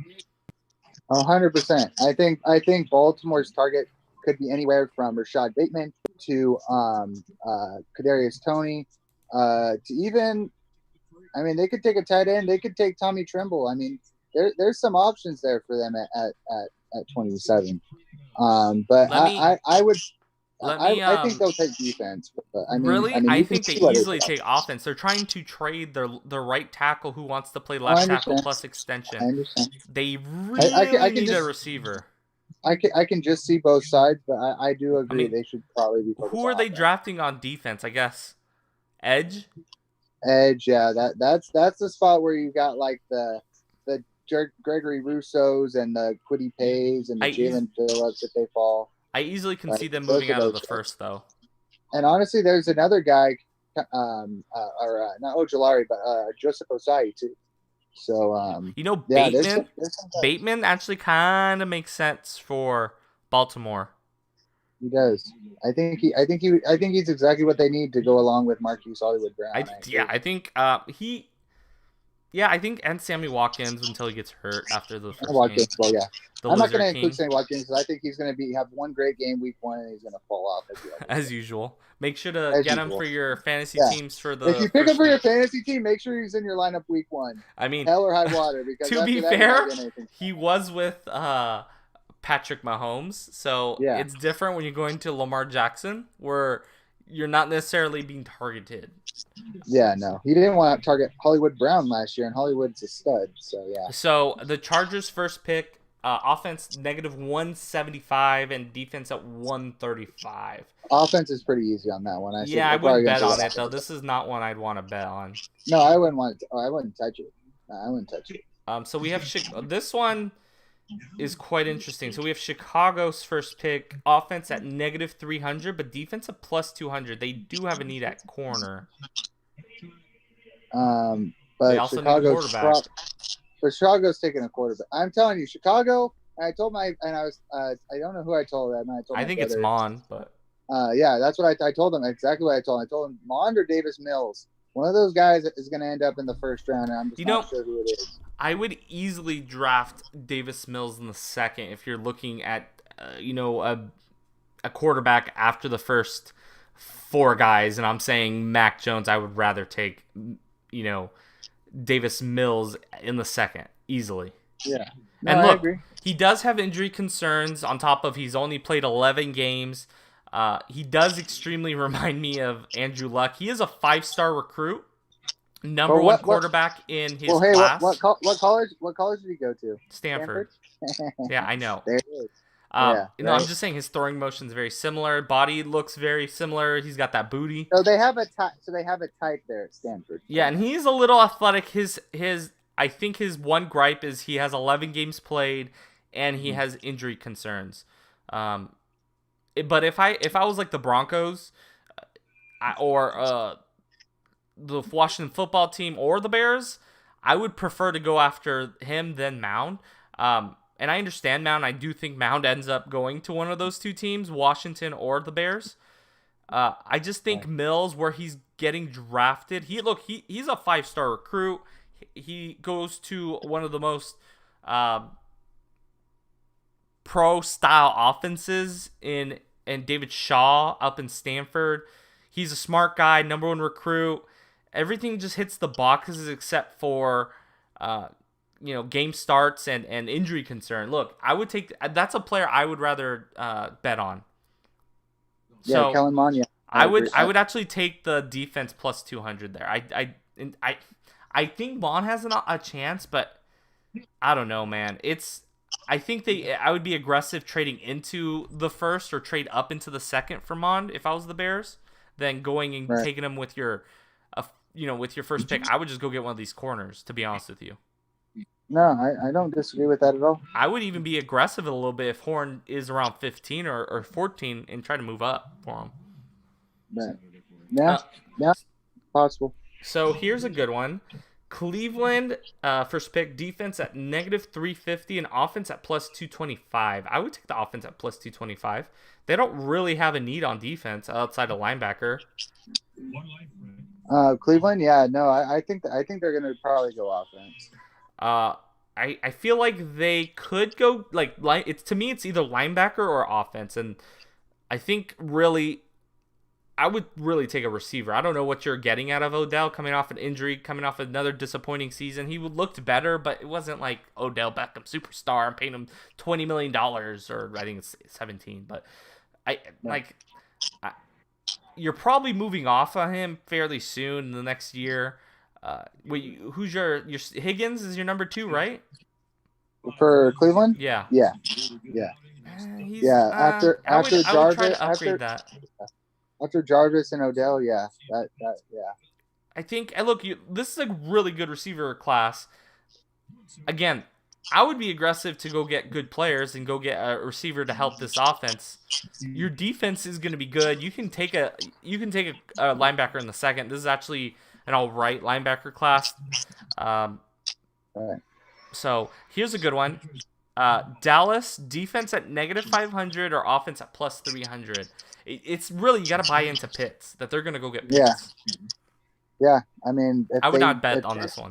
Speaker 2: 100%. I think Baltimore's target could be anywhere from Rashad Bateman to Kadarius Toney to even. I mean, they could take a tight end. They could take Tommy Tremble. I mean, there's some options there for them at 27. But I would. I think they'll take defense. But
Speaker 1: I think they easily take offense. They're trying to trade their right tackle who wants to play left tackle plus extension.
Speaker 2: I understand.
Speaker 1: They really need a receiver.
Speaker 2: I can just see both sides, but I do agree they should probably be focused.
Speaker 1: Who are they drafting on defense? I guess edge.
Speaker 2: Yeah. That's the spot where you got like the Gregory Russos and the Kwity Pays and the Jalen Phillips if they fall.
Speaker 1: I easily can see them moving out of the first, though.
Speaker 2: And honestly, there's another guy, not Ojolari, but Joseph Osai too. So
Speaker 1: Bateman actually kind of makes sense for Baltimore.
Speaker 2: He does. I think he's exactly what they need to go along with Marquise Hollywood Brown.
Speaker 1: I think and Sammy Watkins until he gets hurt after the first
Speaker 2: Watkins,
Speaker 1: game.
Speaker 2: Well, yeah. I'm not going to include Sammy Watkins because I think he's going to have one great game week 1 and he's going to fall off
Speaker 1: as usual. Make sure to get him for your fantasy teams for the.
Speaker 2: If you pick him for your fantasy team, make sure he's in your lineup week 1.
Speaker 1: I mean,
Speaker 2: hell or high water. Because
Speaker 1: to be fair, he was with Patrick Mahomes, so it's different when you're going to Lamar Jackson, where you're not necessarily being targeted.
Speaker 2: Yeah, no. He didn't want to target Hollywood Brown last year, and Hollywood's a stud, so yeah.
Speaker 1: So the Chargers' first pick, offense -175 and defense at 135.
Speaker 2: Offense is pretty easy on that one.
Speaker 1: I wouldn't bet on it, though. This is not one I'd want to bet on.
Speaker 2: No, I wouldn't I wouldn't touch it. No, I wouldn't touch it.
Speaker 1: So we have this one is quite interesting. So we have Chicago's first pick, offense at -300, but defense at +200. They do have a need at corner.
Speaker 2: But
Speaker 1: they also need a quarterback.
Speaker 2: But Chicago's taking a quarterback. I'm telling you, Chicago. I don't know who I told that.
Speaker 1: I think it's Mon, but
Speaker 2: that's what I told them. Exactly what I told them. I told them Mon or Davis Mills. One of those guys is going to end up in the first round, and I'm just not sure who it is.
Speaker 1: I would easily draft Davis Mills in the second if you're looking at, a quarterback after the first 4 guys, and I'm saying Mac Jones. I would rather take, Davis Mills in the second easily.
Speaker 2: Yeah,
Speaker 1: and look,
Speaker 2: I agree.
Speaker 1: He does have injury concerns. On top of he's only played 11 games. He does extremely remind me of Andrew Luck. He is a 5-star recruit. Number one quarterback in his class.
Speaker 2: What college did he go to?
Speaker 1: Stanford. Yeah, I know.
Speaker 2: There it is.
Speaker 1: I'm just saying his throwing motion is very similar. Body looks very similar. He's got that booty.
Speaker 2: So they have a type there at Stanford.
Speaker 1: Yeah, and he's a little athletic. I think his one gripe is he has 11 games played and he has injury concerns. But if I was like the Broncos, or the Washington football team or the Bears, I would prefer to go after him than Mound. And I understand Mound. I do think Mound ends up going to one of those two teams, Washington or the Bears. I just think Mills, where he's getting drafted, he's a 5-star recruit. He goes to one of the most pro-style offenses in David Shaw up in Stanford. He's a smart guy, number 1 recruit. Everything just hits the boxes except for game starts and injury concern. Look, I would take that's a player I would rather bet on.
Speaker 2: Yeah,
Speaker 1: So
Speaker 2: Kellen Mond, yeah.
Speaker 1: I would actually take the defense plus 200 there. I think Mond has a chance, but I don't know, man. I think I would be aggressive trading into the first or trade up into the second for Mond if I was the Bears, than going and taking him with your with your first pick. I would just go get one of these corners, to be honest with you.
Speaker 2: No, I don't disagree with that at all.
Speaker 1: I would even be aggressive a little bit if Horn is around 15 or 14 and try to move up for him.
Speaker 2: But, yeah, possible.
Speaker 1: So here's a good one. Cleveland, first pick, defense at -350 and offense at plus 225. I would take the offense at plus 225. They don't really have a need on defense outside of linebacker.
Speaker 2: Cleveland, yeah, no, I think they're gonna probably go offense.
Speaker 1: I feel like they could go to me it's either linebacker or offense, and I think really I would really take a receiver. I don't know what you're getting out of Odell coming off an injury, coming off another disappointing season. He looked better, but it wasn't like Odell Beckham superstar. I'm paying him $20 million, or I think it's 17. But you're probably moving off of him fairly soon in the next year. Who's your Higgins is your number 2, right?
Speaker 2: For Cleveland?
Speaker 1: Yeah.
Speaker 2: After Jarvis,
Speaker 1: I would try to upgrade that.
Speaker 2: After Jarvis and Odell, yeah.
Speaker 1: I think, and look, this is a really good receiver class. Again, I would be aggressive to go get good players and go get a receiver to help this offense. Your defense is going to be good. You can take a linebacker in the second. This is actually an all right linebacker class. So here's a good one. Dallas, defense at -500 or offense at plus 300. It's really, you got to buy into Pitts, that they're going to go get Pitts.
Speaker 2: Yeah. I mean,
Speaker 1: I would not bet on this one.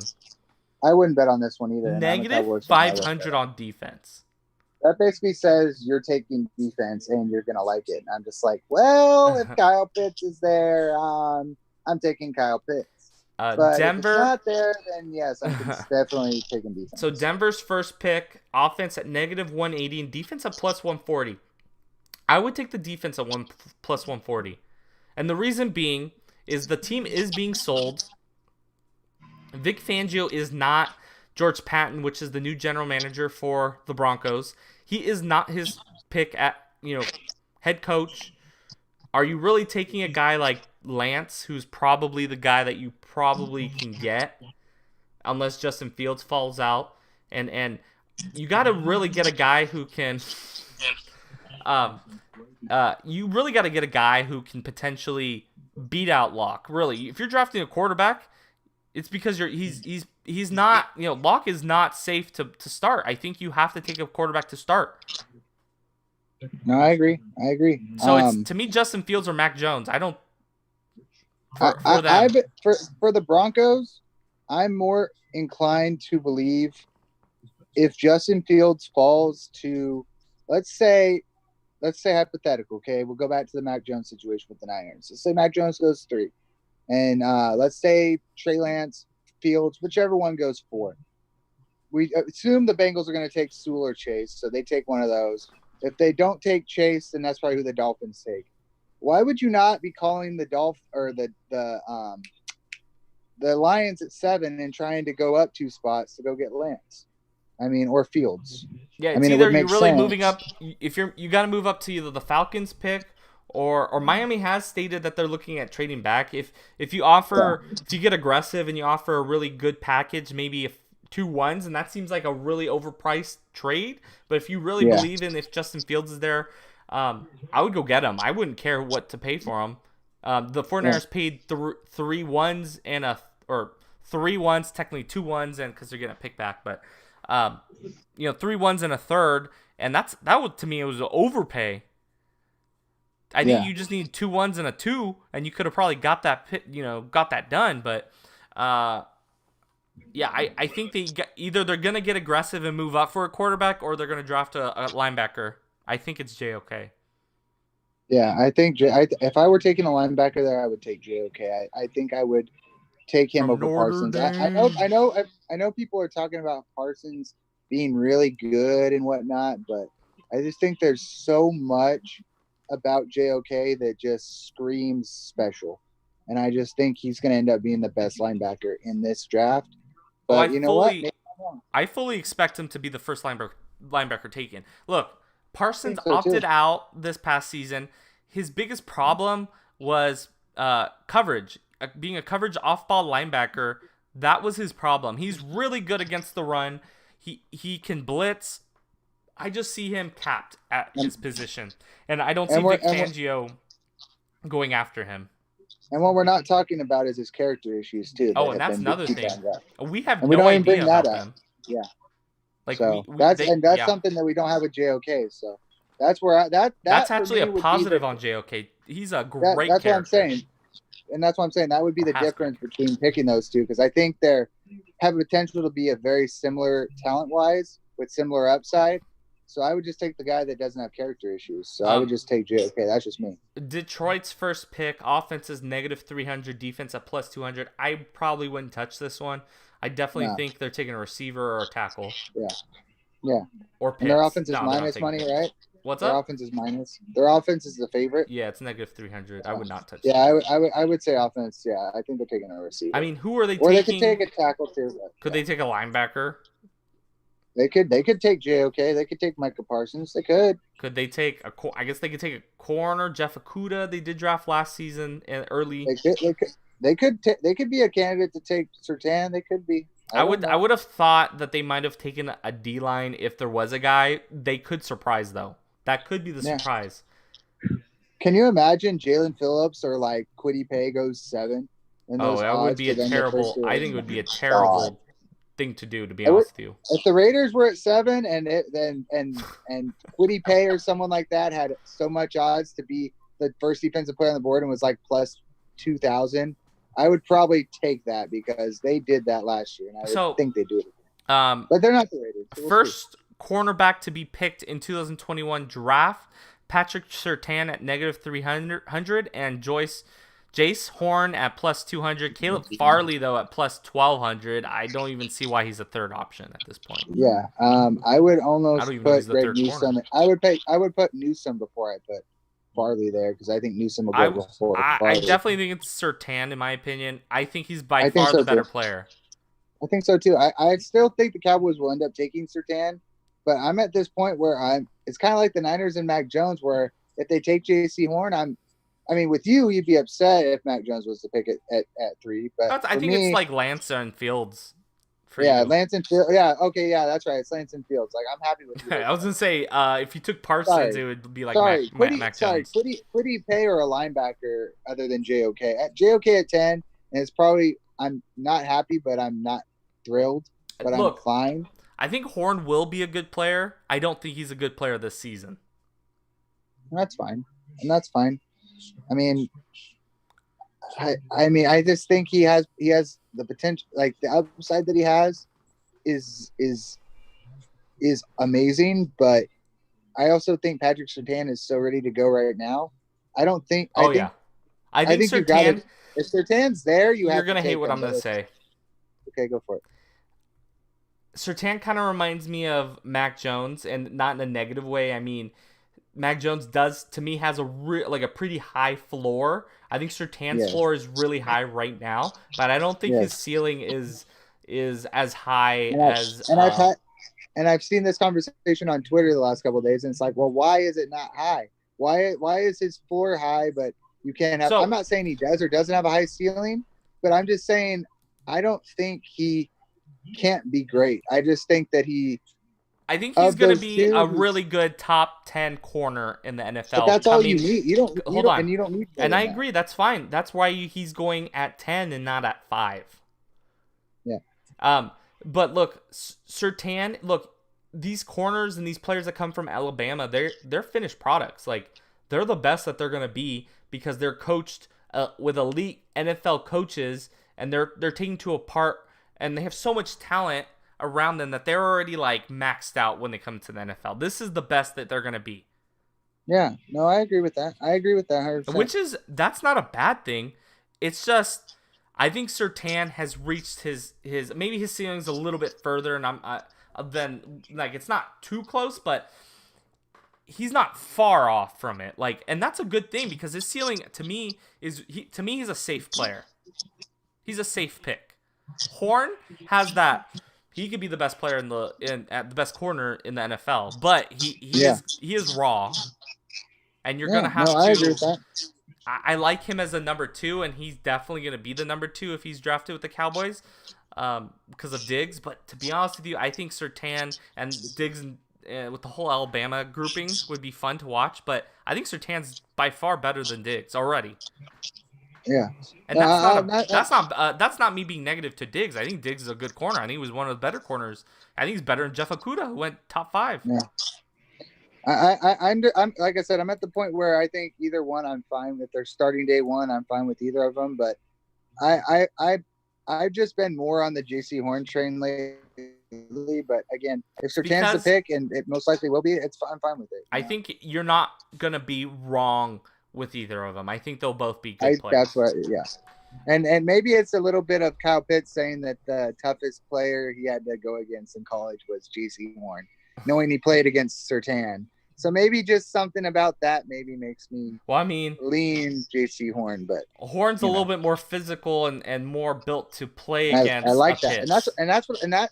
Speaker 2: I wouldn't bet on this one either.
Speaker 1: -500 on defense.
Speaker 2: That basically says you're taking defense and you're going to like it. And I'm just like, well, if Kyle Pitts is there, I'm taking Kyle Pitts. But
Speaker 1: Denver,
Speaker 2: if it's not there, then yes, I'm definitely taking defense.
Speaker 1: So Denver's first pick, offense at -180 and defense at plus 140. I would take the defense at plus 140. And the reason being is the team is being sold. Vic Fangio is not George Patton, which is the new general manager for the Broncos. He is not his pick at, head coach. Are you really taking a guy like Lance, who's probably the guy that you probably can get, unless Justin Fields falls out? And you got to really get a guy who can you really got to get a guy who can potentially beat out Locke. Really, if you're drafting a quarterback, it's because he's not, Locke is not safe to start. I think you have to take a quarterback to start.
Speaker 2: No, I agree.
Speaker 1: So it's, to me, Justin Fields or Mac Jones. I don't. For
Speaker 2: the Broncos, I'm more inclined to believe if Justin Fields falls to, let's say hypothetical, okay? We'll go back to the Mac Jones situation with the Niners. Let's say Mac Jones goes 3. And let's say Trey Lance, Fields, whichever one goes 4. We assume the Bengals are going to take Sewell or Chase, so they take one of those. If they don't take Chase, then that's probably who the Dolphins take. Why would you not be calling the Lions at 7 and trying to go up 2 spots to go get Lance? I mean, or Fields.
Speaker 1: Yeah, it's
Speaker 2: I mean,
Speaker 1: either
Speaker 2: it would make
Speaker 1: you're really
Speaker 2: sense.
Speaker 1: moving up. If you got to move up to either the Falcons pick or Miami has stated that they're looking at trading back. If you offer, if you get aggressive and you offer a really good package, maybe if two ones, and that seems like a really overpriced trade. But if you really
Speaker 2: Yeah.
Speaker 1: believe in if Justin Fields is there, I would go get him. I wouldn't care what to pay for him. The 49ers paid three ones and or 3 ones, technically 2 ones, and because they're getting a pick back, but 3 ones and a third, and that would, to me, it was an overpay. I think you just need 2 ones and a 2, and you could have probably got that done. But I think either they're gonna get aggressive and move up for a quarterback, or they're gonna draft a linebacker. I think it's JOK.
Speaker 2: Yeah, I think if I were taking a linebacker there, I would take JOK. I think I would take him over Parsons. I know people are talking about Parsons being really good and whatnot, but I just think there's so much about JOK that just screams special, and I just think he's going to end up being the best linebacker in this draft. But you know what?
Speaker 1: I fully expect him to be the first linebacker taken. Look, Parsons opted out this past season. His biggest problem was coverage. Being a coverage off-ball linebacker, that was his problem. He's really good against the run. He can blitz. I just see him capped at his position. And I don't see Vic Fangio going after him.
Speaker 2: And what we're not talking about is his character issues, too.
Speaker 1: Oh, and that's another thing. We have
Speaker 2: no
Speaker 1: idea bring that about them.
Speaker 2: Yeah.
Speaker 1: Like
Speaker 2: so that's something that we don't have with JOK. So that's where that's
Speaker 1: actually a positive on JOK. He's a great
Speaker 2: that's
Speaker 1: character.
Speaker 2: What I'm saying. And that's what I'm saying. That would be the difference between picking those two, because I think they have potential to be a very similar talent-wise with similar upside. So I would just take the guy that doesn't have character issues. So I would just take JOK. That's just me.
Speaker 1: Detroit's first pick, offense is -300, defense at +200. I probably wouldn't touch this one. I definitely think they're taking a receiver or a tackle.
Speaker 2: Yeah.
Speaker 1: Or picks.
Speaker 2: And their offense is minus money, right?
Speaker 1: What's
Speaker 2: their
Speaker 1: up?
Speaker 2: Their offense is minus. Their offense is the favorite.
Speaker 1: Yeah, it's -300. I would not touch.
Speaker 2: Yeah, I would say offense. Yeah, I think they're taking a receiver.
Speaker 1: I mean, who are they taking?
Speaker 2: Or they could take a tackle too.
Speaker 1: Could they take a linebacker?
Speaker 2: They could take JOK. They could take Micah Parsons. They could.
Speaker 1: Could they take I guess they could take a corner, Jeff Okudah. They did draft last season and early.
Speaker 2: They could be a candidate to take Surtain. They could be.
Speaker 1: I would have thought that they might have taken a D-line if there was a guy. They could surprise though. That could be the surprise.
Speaker 2: Can you imagine Jalen Phillips or like Kwity Paye goes 7?
Speaker 1: That would be a terrible. I think it would be a terrible thing to do, to be honest with you.
Speaker 2: If the Raiders were at 7 and Kwity Paye or someone like that had so much odds to be the first defensive player on the board and was like plus 2,000, I would probably take that because they did that last year, and I would think they do it again. But they're not the Raiders. So
Speaker 1: first cornerback to be picked in 2021 draft: Patrick Surtain at -300 and Jace Horn at +200. Caleb Farley, though, at +1,200. I don't even see why he's a third option at this point.
Speaker 2: Yeah, I would almost put Greg Newsome. I would put Newsome before I put Farley there because I think Newsome will go before Farley.
Speaker 1: I definitely think it's Surtain, in my opinion. I think he's by far the better player.
Speaker 2: I think so, too. I still think the Cowboys will end up taking Surtain, but I'm at this point where it's kind of like the Niners and Mac Jones, where if they take J.C. Horn, with you, you'd be upset if Mac Jones was to pick it at 3. But
Speaker 1: I think it's like Lance and Fields.
Speaker 2: Lance and Fields. Yeah, okay, yeah, that's right. It's Lance and Fields. Like, I'm happy with you.
Speaker 1: I was gonna say, if you took Parsons, it would be like Mac Jones.
Speaker 2: Kwity Paye or a linebacker other than JOK. JOK at 10, and it's probably I'm not happy, but I'm not thrilled. But I'm fine.
Speaker 1: I think Horn will be a good player. I don't think he's a good player this season.
Speaker 2: That's fine, and that's fine. I just think he has the potential, like the upside that he has is amazing, but I also think Patrick Surtain is so ready to go right now. I think Surtain, if Surtain's there, you're
Speaker 1: going to hate what I'm going to say.
Speaker 2: Okay, go for it.
Speaker 1: Surtain kind of reminds me of Mac Jones, and not in a negative way. I mean, Mac Jones has a pretty high floor. I think Surtain's floor is really high right now, but I don't think his ceiling is as high as.
Speaker 2: I've seen this conversation on Twitter the last couple of days, and it's like, well, why is it not high? Why is his floor high, but you can't have? I'm not saying he does or doesn't have a high ceiling, but I'm just saying I don't think he can't be great. I just think that
Speaker 1: I think he's going to be a
Speaker 2: two,
Speaker 1: really good top 10 corner in the NFL.
Speaker 2: but that's all you need. You don't need more
Speaker 1: And I
Speaker 2: than
Speaker 1: agree. That's fine. That's why he's going at 10 and not at 5.
Speaker 2: Yeah.
Speaker 1: But look, Surtain, look, these corners and these players that come from Alabama, they're finished products. Like, they're the best that they're going to be because they're coached with elite NFL coaches, and they're taken to a part, and they have so much talent around them that they're already like maxed out when they come to the NFL. This is the best that they're going to be.
Speaker 2: Yeah, no, I agree with that. 100%.
Speaker 1: That's not a bad thing. It's just, I think Surtain has reached his maybe his ceiling's a little bit further, and then like it's not too close, but he's not far off from it. Like, and that's a good thing because his ceiling to me he's a safe player. He's a safe pick. Horn has that. He could be the best player at the best corner in the NFL, but he is raw, and you're gonna have to.
Speaker 2: I agree with that.
Speaker 1: I like him as a number 2, and he's definitely gonna be the number 2 if he's drafted with the Cowboys, because of Diggs. But to be honest with you, I think Surtain and Diggs with the whole Alabama grouping would be fun to watch. But I think Surtain's by far better than Diggs already.
Speaker 2: Yeah,
Speaker 1: and that's not me being negative to Diggs. I think Diggs is a good corner. I think he was one of the better corners. I think he's better than Jeff Okudah, who went top 5.
Speaker 2: Yeah, I'm like I said, I'm at the point where I think either one I'm fine with. Their starting day one, I'm fine with either of them. But I've just been more on the JC Horn train lately. But again, if Surtain's the pick, and it most likely will be, I'm fine with it.
Speaker 1: I think you're not gonna be wrong with either of them. I think they'll both be good players.
Speaker 2: That's what, yeah. And maybe it's a little bit of Kyle Pitts saying that the toughest player he had to go against in college was JC Horn, knowing he played against Surtain. So maybe just something about that maybe makes me lean JC Horn. But
Speaker 1: Horn's a little bit more physical and more built to play against.
Speaker 2: I like that.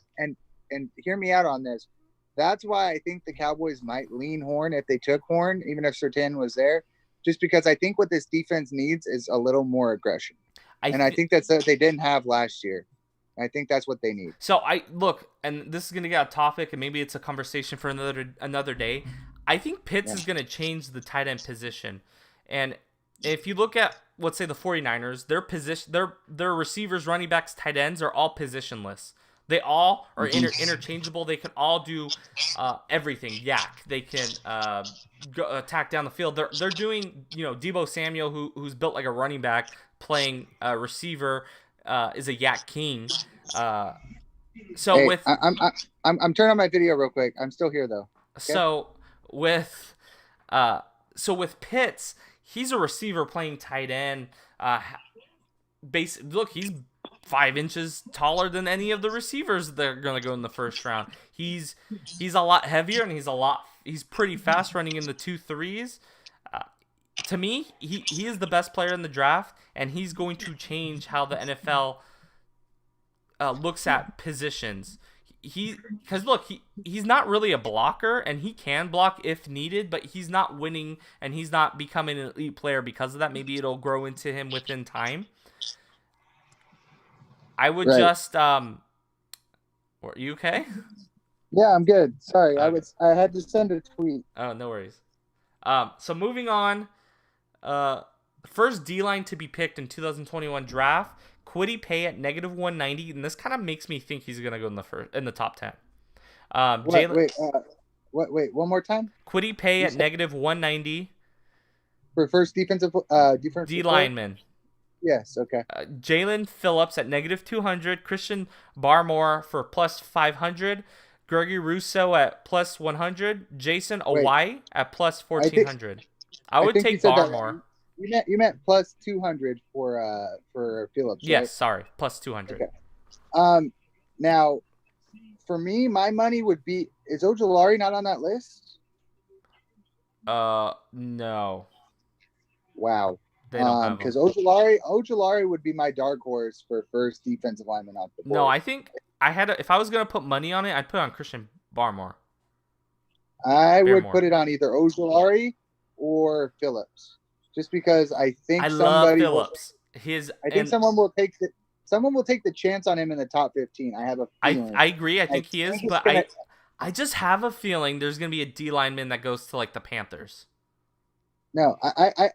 Speaker 2: And hear me out on this. That's why I think the Cowboys might lean Horn if they took Horn, even if Surtain was there. Just because I think what this defense needs is a little more aggression. I think that's what they didn't have last year. I think that's what they need.
Speaker 1: So and this is going to get off topic, and maybe it's a conversation for another day. I think Pitts is going to change the tight end position. And if you look at, let's say, the 49ers, their receivers, running backs, tight ends are all positionless. They all are interchangeable. They can all do everything. Yak. They can go attack down the field. They're doing, Deebo Samuel, who's built like a running back, playing receiver, is a Yak King. I'm
Speaker 2: turning on my video real quick. I'm still here though. Okay?
Speaker 1: So with Pitts, he's a receiver playing tight end. Look, he's 5 inches taller than any of the receivers that are going to go in the first round. He's a lot heavier, and he's pretty fast running in the 2-3s. To me, he is the best player in the draft, and he's going to change how the NFL looks at positions. Because he's not really a blocker, and he can block if needed, but he's not winning, and he's not becoming an elite player because of that. Maybe it'll grow into him within time. I would just were you okay?
Speaker 2: Yeah, I'm good. Sorry, I had to send a tweet.
Speaker 1: Oh, no worries. So moving on, first D-line to be picked in 2021 draft, Kwity Paye at -190, and this kind of makes me think he's gonna go in the top 10.
Speaker 2: Wait, one more time.
Speaker 1: Kwity Paye at -190
Speaker 2: for first defensive
Speaker 1: D lineman.
Speaker 2: Yes, okay.
Speaker 1: Jalen Phillips at -200, Christian Barmore for +500, Gregory Rousseau at +100, Jason Owai at +1400. I would take Barmore.
Speaker 2: You meant +200 for Phillips.
Speaker 1: Yes,
Speaker 2: right?
Speaker 1: Sorry, +200.
Speaker 2: Okay. Now, for me, my money would be, is Ojulari not on that list?
Speaker 1: No.
Speaker 2: Wow.
Speaker 1: They don't have him.
Speaker 2: Because Ojulari would be my dark horse for first defensive lineman off the board.
Speaker 1: No, I think if I was gonna put money on it, I'd put it on Christian Barmore.
Speaker 2: I would put it on either Ojulari or Phillips, just because I think
Speaker 1: love Phillips.
Speaker 2: Someone will take someone will take the chance on him in the top 15. I have a feeling.
Speaker 1: I agree. I think he is,
Speaker 2: it's
Speaker 1: but
Speaker 2: gonna-
Speaker 1: I just have a feeling there's gonna be a D lineman that goes to like the Panthers.
Speaker 2: No, I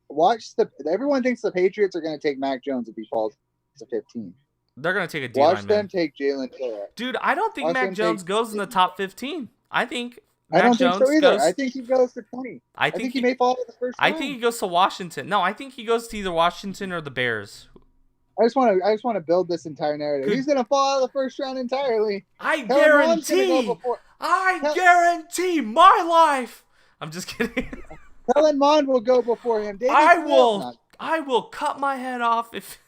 Speaker 2: watch the. Everyone thinks the Patriots are going to take Mac Jones if he falls to 15.
Speaker 1: They're gonna take a D
Speaker 2: Watch
Speaker 1: lineman.
Speaker 2: them take Jalen Phillips.
Speaker 1: Dude, I don't think
Speaker 2: Watch
Speaker 1: Mac
Speaker 2: them
Speaker 1: Jones
Speaker 2: take-
Speaker 1: goes in the top 15. I think
Speaker 2: I
Speaker 1: Mac
Speaker 2: don't think
Speaker 1: Jones
Speaker 2: so either.
Speaker 1: goes.
Speaker 2: I think he goes to 20.
Speaker 1: I
Speaker 2: I
Speaker 1: think
Speaker 2: think he may fall in the first
Speaker 1: I
Speaker 2: round.
Speaker 1: think he goes to Washington. No, I think he goes to either Washington or the Bears.
Speaker 2: I just want to build this entire narrative.
Speaker 1: Good.
Speaker 2: He's going to fall out of the first round entirely.
Speaker 1: I
Speaker 2: Kellen Mond's gonna
Speaker 1: guarantee.
Speaker 2: go before.
Speaker 1: I guarantee my life. I'm just kidding.
Speaker 2: Kellen Mond will go before him. David
Speaker 1: I
Speaker 2: Smith,
Speaker 1: will.
Speaker 2: not-
Speaker 1: I will cut my head off if.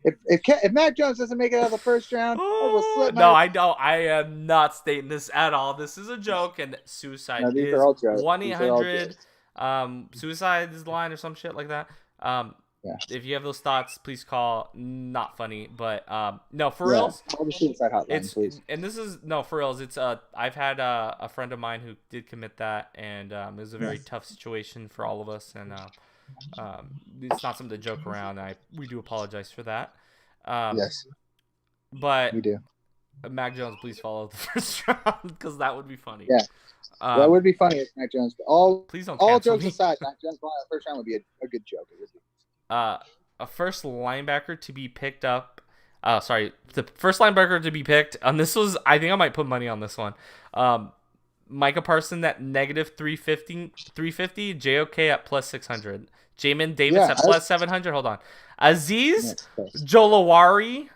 Speaker 2: If Mac Jones doesn't make it out of the first round, I will slip my.
Speaker 1: No, I don't. I am not stating this at all. This is a joke, and suicide
Speaker 2: No, these
Speaker 1: is
Speaker 2: are all jokes.
Speaker 1: one
Speaker 2: These are all
Speaker 1: 800. Suicide is the line or some shit like that.
Speaker 2: Yeah.
Speaker 1: If you have those thoughts, please call. Not funny, but no, for
Speaker 2: Yeah,
Speaker 1: reals.
Speaker 2: call the suicide hotline,
Speaker 1: It's
Speaker 2: please.
Speaker 1: and this is no for reals. It's I've had a friend of mine who did commit that, and it was a very tough situation for all of us, and it's not something to joke around. We do apologize for that.
Speaker 2: Yes,
Speaker 1: But
Speaker 2: we do.
Speaker 1: Mac Jones, please follow the first round because that would be funny.
Speaker 2: Yeah. That would be funny if Mac Jones. But
Speaker 1: please don't
Speaker 2: all
Speaker 1: cancel
Speaker 2: jokes
Speaker 1: me.
Speaker 2: aside, Mac Jones falling out of the first round would be a good joke. It would be.
Speaker 1: A first linebacker to be picked up. The first linebacker to be picked. And this was, I think I might put money on this one. Micah Parson at negative 350, JOK at plus 600. Jamin Davis at plus 700. Hold on. Aziz Jolawari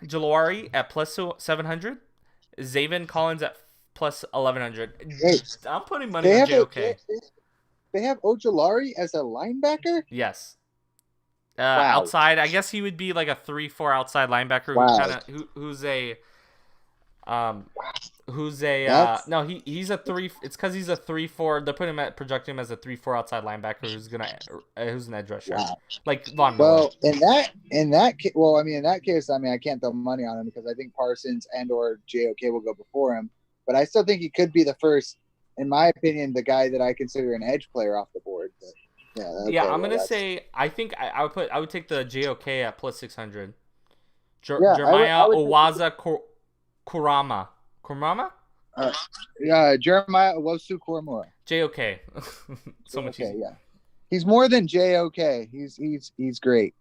Speaker 1: at plus 700. Zaven Collins at plus 1100.
Speaker 2: Wait.
Speaker 1: I'm putting money on JOK.
Speaker 2: They have Ojolari as a linebacker?
Speaker 1: Yes.
Speaker 2: Wow.
Speaker 1: Outside, I guess he would be like a 3-4 outside linebacker
Speaker 2: Wow.
Speaker 1: he's a 3. It's because he's a 3-4. They're putting him projecting him as a 3-4 outside linebacker who's an edge rusher.
Speaker 2: Wow.
Speaker 1: Like Von Miller.
Speaker 2: Well, in that case, I can't throw money on him because I think Parsons and or JOK will go before him. But I still think he could be the first, in my opinion, the guy that I consider an edge player off the board. But
Speaker 1: I'm gonna say I think I would take the JOK at plus 600.
Speaker 2: I
Speaker 1: Jeremiah
Speaker 2: would
Speaker 1: Owaza Kurama.
Speaker 2: Jeremiah Owosu Koromora.
Speaker 1: JOK. So much easier.
Speaker 2: Yeah. He's more than JOK. He's great.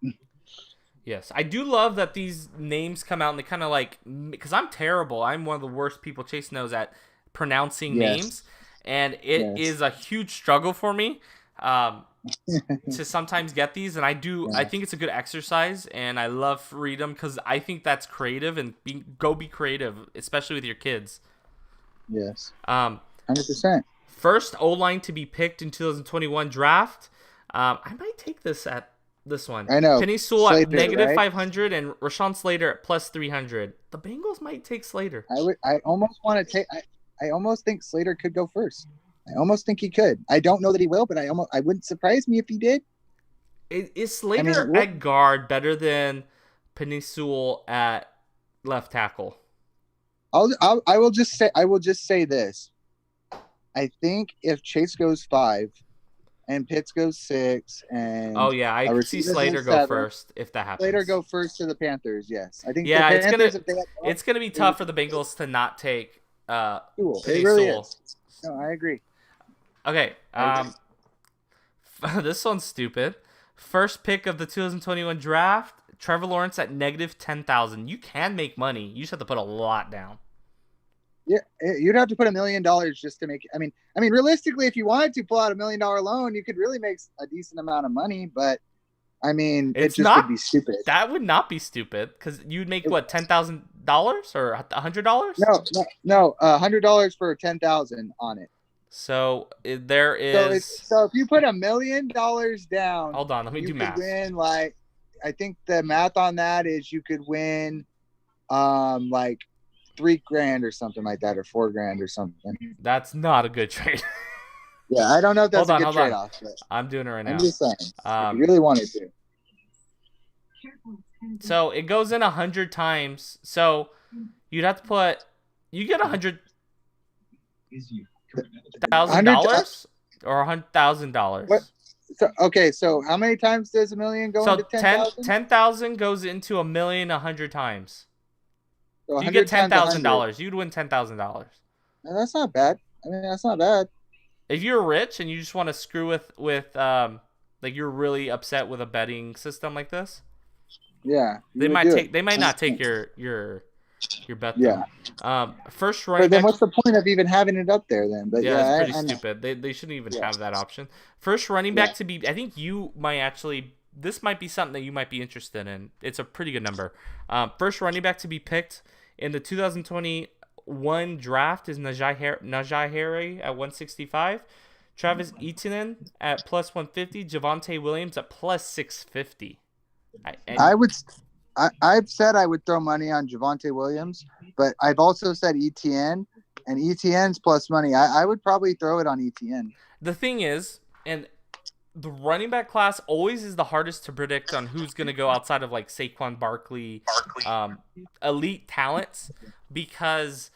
Speaker 1: Yes, I do love that these names come out and they kind of like, because I'm terrible. I'm one of the worst people Chase knows at pronouncing names, and it is a huge struggle for me to sometimes get these. And I think it's a good exercise, and I love freedom because I think that's creative and be creative, especially with your kids.
Speaker 2: Yes.
Speaker 1: 100%. First O-line to be picked in 2021 draft. I might take this at. This one.
Speaker 2: I know.
Speaker 1: Penny Sewell at negative
Speaker 2: right?
Speaker 1: 500 and Rashawn Slater at plus 300. The Bengals might take Slater.
Speaker 2: I almost want to take. I almost think Slater could go first. I almost think he could. I don't know that he will, but I wouldn't surprise me if he did.
Speaker 1: Is Slater at guard better than Penny Sewell at left tackle?
Speaker 2: I will just say this. I think if Chase goes 5. And Pitts goes 6, and
Speaker 1: I could see Slater go first if that happens.
Speaker 2: Slater go first to the Panthers, yes. I think.
Speaker 1: Yeah,
Speaker 2: the Panthers,
Speaker 1: it's gonna be tough for the Bengals to not take
Speaker 2: Sewell.
Speaker 1: Penny
Speaker 2: It really
Speaker 1: Sewell.
Speaker 2: is. No, I agree.
Speaker 1: Okay, this one's stupid. First pick of the 2021 draft, Trevor Lawrence at negative 10,000. You can make money. You just have to put a lot down.
Speaker 2: Yeah, you'd have to put $1 million just to make. I mean, realistically, if you wanted to pull out $1 million loan, you could really make a decent amount of money. But I mean, it just would be stupid.
Speaker 1: That would not be stupid because you'd make what, $10,000 or $100?
Speaker 2: No, $100 for 10,000 on it.
Speaker 1: So there is.
Speaker 2: So if you put $1 million down,
Speaker 1: hold on, let me do math.
Speaker 2: You could win I think the math on that is you could win, like $3,000 or something like that, or $4,000 or something.
Speaker 1: That's not a good trade.
Speaker 2: Yeah, I don't know if that's a good trade-off.
Speaker 1: I'm doing it right now.
Speaker 2: I'm just saying, if you really wanted to.
Speaker 1: So it goes in 100 times. So you'd have to put. You get $100,000 or $100,000.
Speaker 2: So how many times does a million go
Speaker 1: So
Speaker 2: into 10,000?
Speaker 1: 10,000 goes into a million 100 times.
Speaker 2: So
Speaker 1: You get
Speaker 2: 100 times 100.
Speaker 1: $10,000. You'd win $10,000.
Speaker 2: That's not bad. I mean, that's not bad.
Speaker 1: If you're rich and you just want to screw with like you're really upset with a betting system like this,
Speaker 2: Yeah.
Speaker 1: they might not take your bet though.
Speaker 2: Yeah.
Speaker 1: First
Speaker 2: But
Speaker 1: running
Speaker 2: then
Speaker 1: back.
Speaker 2: what's the point of even having it up there then? But
Speaker 1: Yeah, it's
Speaker 2: I
Speaker 1: pretty
Speaker 2: know.
Speaker 1: stupid. They shouldn't even
Speaker 2: Yeah.
Speaker 1: have that option. First running back
Speaker 2: Yeah.
Speaker 1: to be. I think you might actually. This might be something that you might be interested in. It's a pretty good number. First running back to be picked in the 2021 draft is Najee Harry at 165. Travis Etienne at plus 150. Javonte Williams at plus 650.
Speaker 2: I've said I would throw money on Javonte Williams, but I've also said ETN, and ETN's plus money. I would probably throw it on ETN.
Speaker 1: The thing is, and the running back class always is the hardest to predict on who's going to go outside of like Saquon Barkley, elite talents, because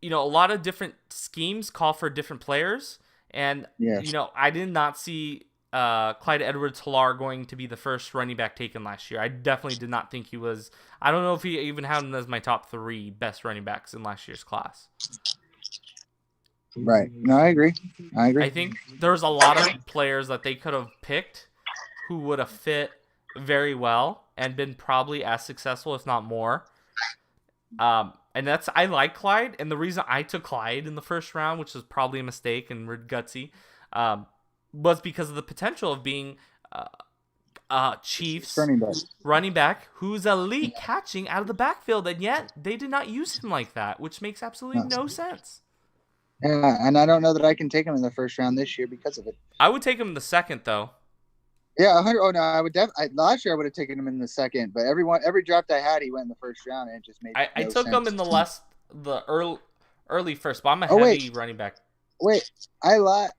Speaker 1: a lot of different schemes call for different players, and
Speaker 2: Yes.
Speaker 1: I did not see Clyde Edwards-Helaire going to be the first running back taken last year. I definitely did not think he was. I don't know if he even had him as my top 3 best running backs in last year's class.
Speaker 2: Right. No, I agree.
Speaker 1: I think there's a lot of players that they could have picked who would have fit very well and been probably as successful, if not more. And I like Clyde, and the reason I took Clyde in the first round, which was probably a mistake and gutsy, was because of the potential of being Chiefs running back who's elite catching out of the backfield, and yet they did not use him like that, which makes absolutely no sense.
Speaker 2: Yeah, and I don't know that I can take him in the first round this year because of it.
Speaker 1: I would take him in the second, though.
Speaker 2: Yeah, 100. Oh no, I would last year I would have taken him in the second, but every draft I had, he went in the first round, and it just made.
Speaker 1: I took
Speaker 2: sense.
Speaker 1: him in the early first, but I'm a heavy running back.
Speaker 2: Wait, I lied.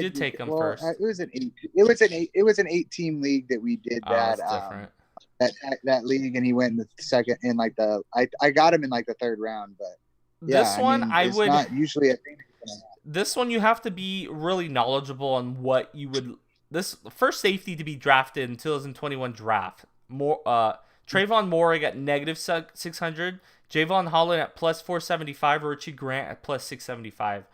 Speaker 1: You did take him first.
Speaker 2: It was an 8-team league that we did that.
Speaker 1: That's different.
Speaker 2: That league, and he went in the second in like I got him in like the third round, but
Speaker 1: this one I would
Speaker 2: not usually a thing.
Speaker 1: This one you have to be really knowledgeable on what you would. This first safety to be drafted in 2021 draft. Trayvon Moore at negative 600, Javon Holland at plus 475, Richie Grant at plus 675.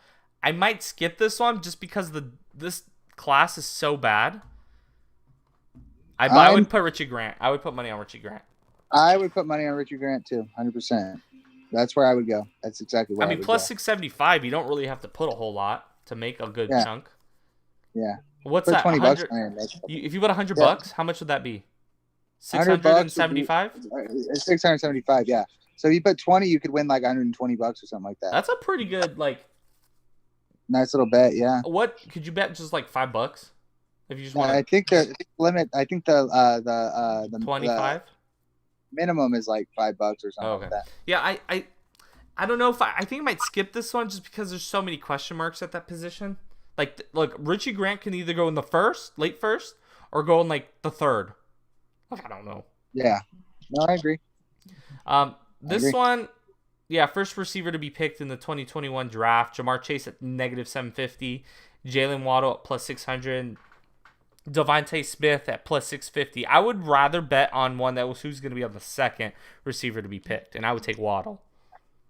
Speaker 1: I might skip this one just because this class is so bad. I would put Richie Grant. I would put money on Richie Grant.
Speaker 2: I would put money on Richie Grant too, 100%. That's where I would go. That's exactly where I would
Speaker 1: plus
Speaker 2: go.
Speaker 1: 675, you don't really have to put a whole lot to make a good chunk.
Speaker 2: Yeah.
Speaker 1: What's
Speaker 2: put
Speaker 1: that?
Speaker 2: 20 bucks.
Speaker 1: If you put $100, how much would that be? 675?
Speaker 2: 675, yeah. So if you put 20, you could win like $120 or something like that.
Speaker 1: That's a pretty good
Speaker 2: nice little bet, yeah.
Speaker 1: What could you bet just like $5? If you just want
Speaker 2: I think the limit, I think the
Speaker 1: 25
Speaker 2: minimum is like $5 or something like that.
Speaker 1: Yeah, I don't know if I think I might skip this one just because there's so many question marks at that position. Like Richie Grant can either go in the late first, or go in like the third. I don't know.
Speaker 2: Yeah. No, I agree.
Speaker 1: This one, first receiver to be picked in the 2021 draft, Jamar Chase at negative 750, Jalen Waddle at plus 600, Devontae Smith at plus 650. I would rather bet on one that was who's going to be on the second receiver to be picked, and I would take Waddle.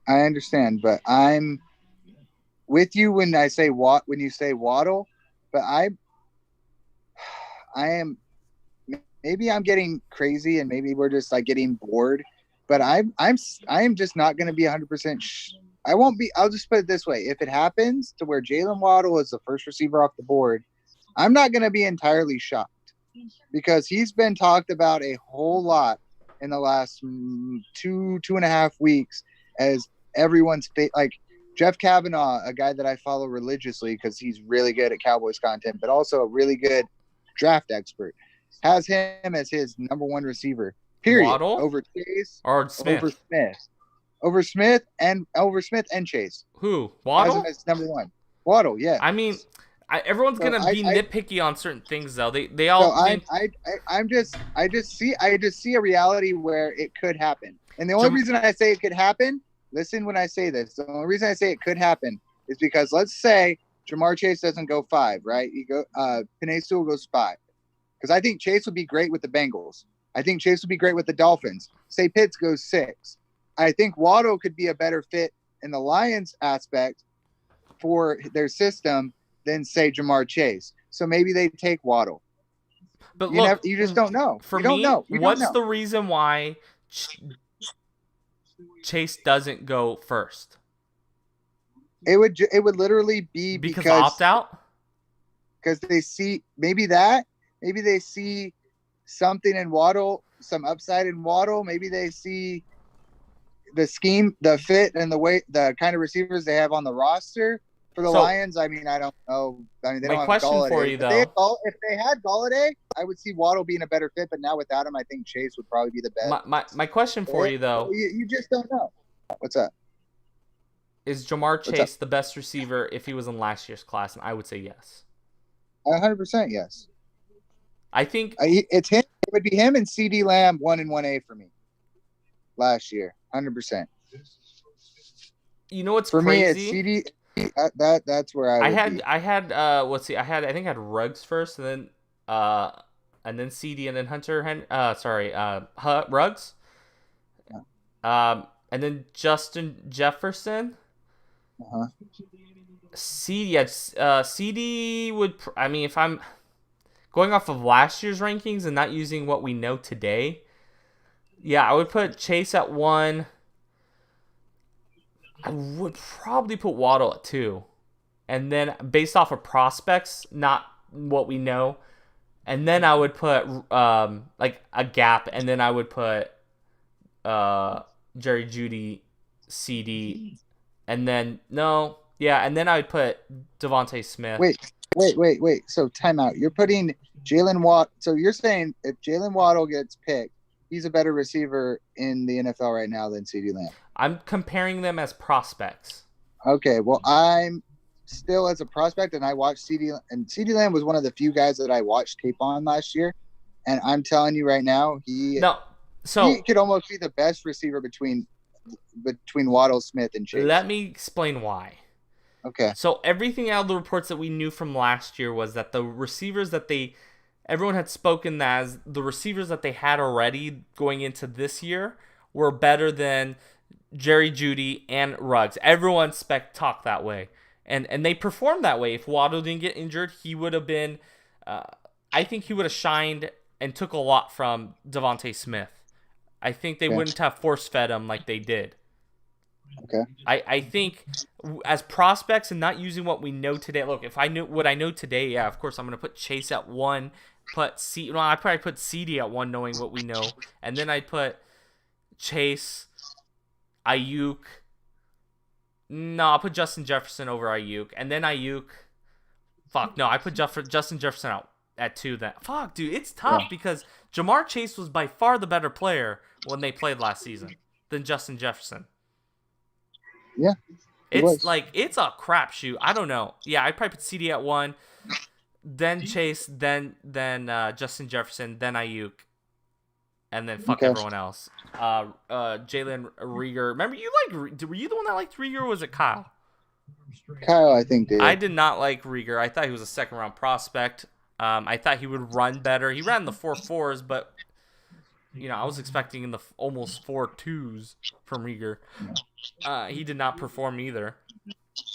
Speaker 2: I understand, but I'm with you when you say Waddle, but I am. Maybe I'm getting crazy, and maybe we're just like getting bored. But I am just not going to be 100%. I won't be. I'll just put it this way: if it happens to where Jalen Waddle is the first receiver off the board, I'm not going to be entirely shocked because he's been talked about a whole lot in the last 2.5 weeks as everyone's like Jeff Kavanaugh, a guy that I follow religiously because he's really good at Cowboys content, but also a really good draft expert, has him as his number one receiver. Period.
Speaker 1: Waddle?
Speaker 2: Over Chase
Speaker 1: or Smith?
Speaker 2: Over Smith and Chase.
Speaker 1: Who? Waddle?
Speaker 2: Has him as number one. Waddle, yeah.
Speaker 1: I mean, everyone's gonna be nitpicky on certain things, though. They all.
Speaker 2: So I just see a reality where it could happen, and the only reason I say it could happen. Listen, when I say this, the only reason I say it could happen is because let's say Jamar Chase doesn't go 5, right? Penei Sewell goes 5. Because I think Chase would be great with the Bengals. I think Chase would be great with the Dolphins. Say Pitts goes 6. I think Waddle could be a better fit in the Lions aspect for their system than, say, Jamar Chase. So maybe they take Waddle.
Speaker 1: But look,
Speaker 2: you just don't know.
Speaker 1: For
Speaker 2: you don't
Speaker 1: me,
Speaker 2: know.
Speaker 1: what's the reason why Chase doesn't go first?
Speaker 2: It would literally be
Speaker 1: because opt out.
Speaker 2: Because they see maybe they see something in Waddle, some upside in Waddle. Maybe they see the scheme, the fit, and the kind of receivers they have on the roster for the Lions. I mean, I don't know. I mean, they don't have
Speaker 1: question
Speaker 2: Golladay.
Speaker 1: For you though,
Speaker 2: if they had Golladay, I would see Waddle being a better fit. But now without him, I think Chase would probably be the best.
Speaker 1: My question for you though,
Speaker 2: you just don't know. What's up?
Speaker 1: Is Jamar Chase the best receiver if he was in last year's class? And I would say yes.
Speaker 2: 100% yes.
Speaker 1: I think
Speaker 2: it's him. It would be him and CeeDee Lamb 1 and 1A for me last year. 100%.
Speaker 1: You know what's
Speaker 2: for
Speaker 1: crazy?
Speaker 2: me? It's CeeDee. That's where I had.
Speaker 1: I think I had Ruggs first, and then CeeDee, and then Hunter. Ruggs.
Speaker 2: Yeah.
Speaker 1: And then Justin Jefferson. CeeDee would. I mean, if I'm going off of last year's rankings and not using what we know today, yeah, I would put Chase at 1. I would probably put Waddle at 2, and then based off of prospects, not what we know, and then I would put like a gap, and then I would put Jerry Jeudy, CD, and then and then I would put Devontae Smith.
Speaker 2: Wait. So timeout. You're putting Jalen Waddle. So you're saying if Jalen Waddle gets picked, he's a better receiver in the NFL right now than CeeDee Lamb.
Speaker 1: I'm comparing them as prospects.
Speaker 2: Okay. Well, I'm still as a prospect, and I watched CeeDee Lamb was one of the few guys that I watched tape on last year, and I'm telling you right now, he could almost be the best receiver between Waddle, Smith, and Chase.
Speaker 1: Let me explain why.
Speaker 2: Okay.
Speaker 1: So everything out of the reports that we knew from last year was that the receivers that everyone had spoken as the receivers that they had already going into this year were better than Jerry Jeudy and Ruggs. Everyone talked that way. And they performed that way. If Waddle didn't get injured, he would have been I think he would have shined and took a lot from Devontae Smith. I think they wouldn't have force-fed him like they did.
Speaker 2: Okay.
Speaker 1: I think as prospects and not using what we know today. Look, if I knew what I know today, yeah, of course I'm going to put Chase at 1, I'd probably put CeeDee at 1 knowing what we know. And then I'd put Chase, Ayuk. No, I'll put Justin Jefferson over Ayuk. And then Ayuk. I put Justin Jefferson out at 2 then. Fuck, dude, it's tough because Jamar Chase was by far the better player when they played last season than Justin Jefferson.
Speaker 2: Yeah.
Speaker 1: It's a crapshoot. I don't know. Yeah, I'd probably put CeeDee at 1, then Chase, then Justin Jefferson, then Ayuk, and then everyone else. Jalen Reagor. Remember, were you the one that liked Reagor, or was it Kyle?
Speaker 2: Kyle, I think, did.
Speaker 1: I did not like Reagor. I thought he was a second-round prospect. I thought he would run better. He ran the 4.4s, but I was expecting in the almost 4.2s from Reagor. He did not perform either,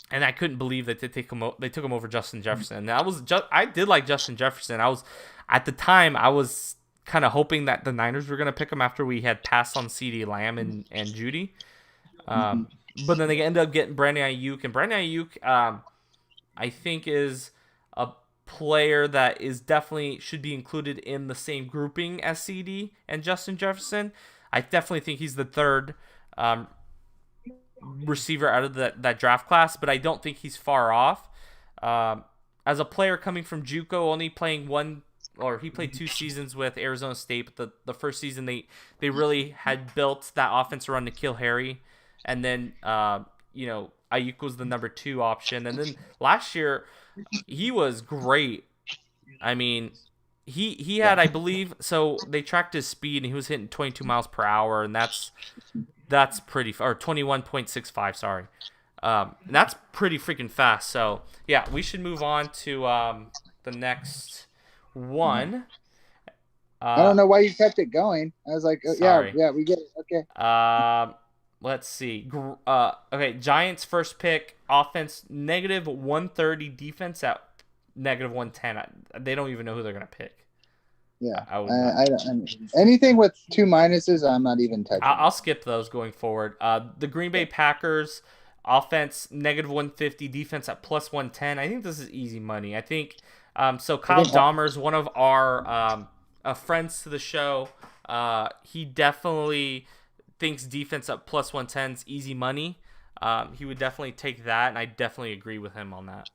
Speaker 1: and I couldn't believe that they took him over Justin Jefferson. And I did like Justin Jefferson. At the time I was kind of hoping that the Niners were going to pick him after we had passed on CeeDee Lamb and Jeudy. But then they ended up getting Brandon Ayuk, and Brandon Ayuk, I think, is a player that is definitely should be included in the same grouping as CeeDee and Justin Jefferson. I definitely think he's the third receiver out of that draft class, but I don't think he's far off. As a player coming from JUCO, only playing he played 2 seasons with Arizona State, but the first season they really had built that offense around N'Keal Harry, and then Ayuk was the number 2 option, and then last year he was great. I mean, he had, I believe, so they tracked his speed and he was hitting 22 miles per hour, and that's pretty, or 21.65, sorry. And that's pretty freaking fast. So yeah, we should move on to the next one.
Speaker 2: I don't know why you kept it going. I was like,
Speaker 1: Sorry.
Speaker 2: yeah, we get it. Okay.
Speaker 1: Let's see. Okay, Giants first pick, offense negative 130, defense at negative 110. They don't even know who they're gonna pick.
Speaker 2: Yeah, I don't. Anything with 2 minuses, I'm not even touching.
Speaker 1: I'll skip those going forward. The Green Bay Packers offense negative 150, defense at plus 110. I think this is easy money. I think so. Kyle Dahmer's one of our friends to the show. He definitely thinks defense at plus 110 is easy money. He would definitely take that, and I definitely agree with him on that.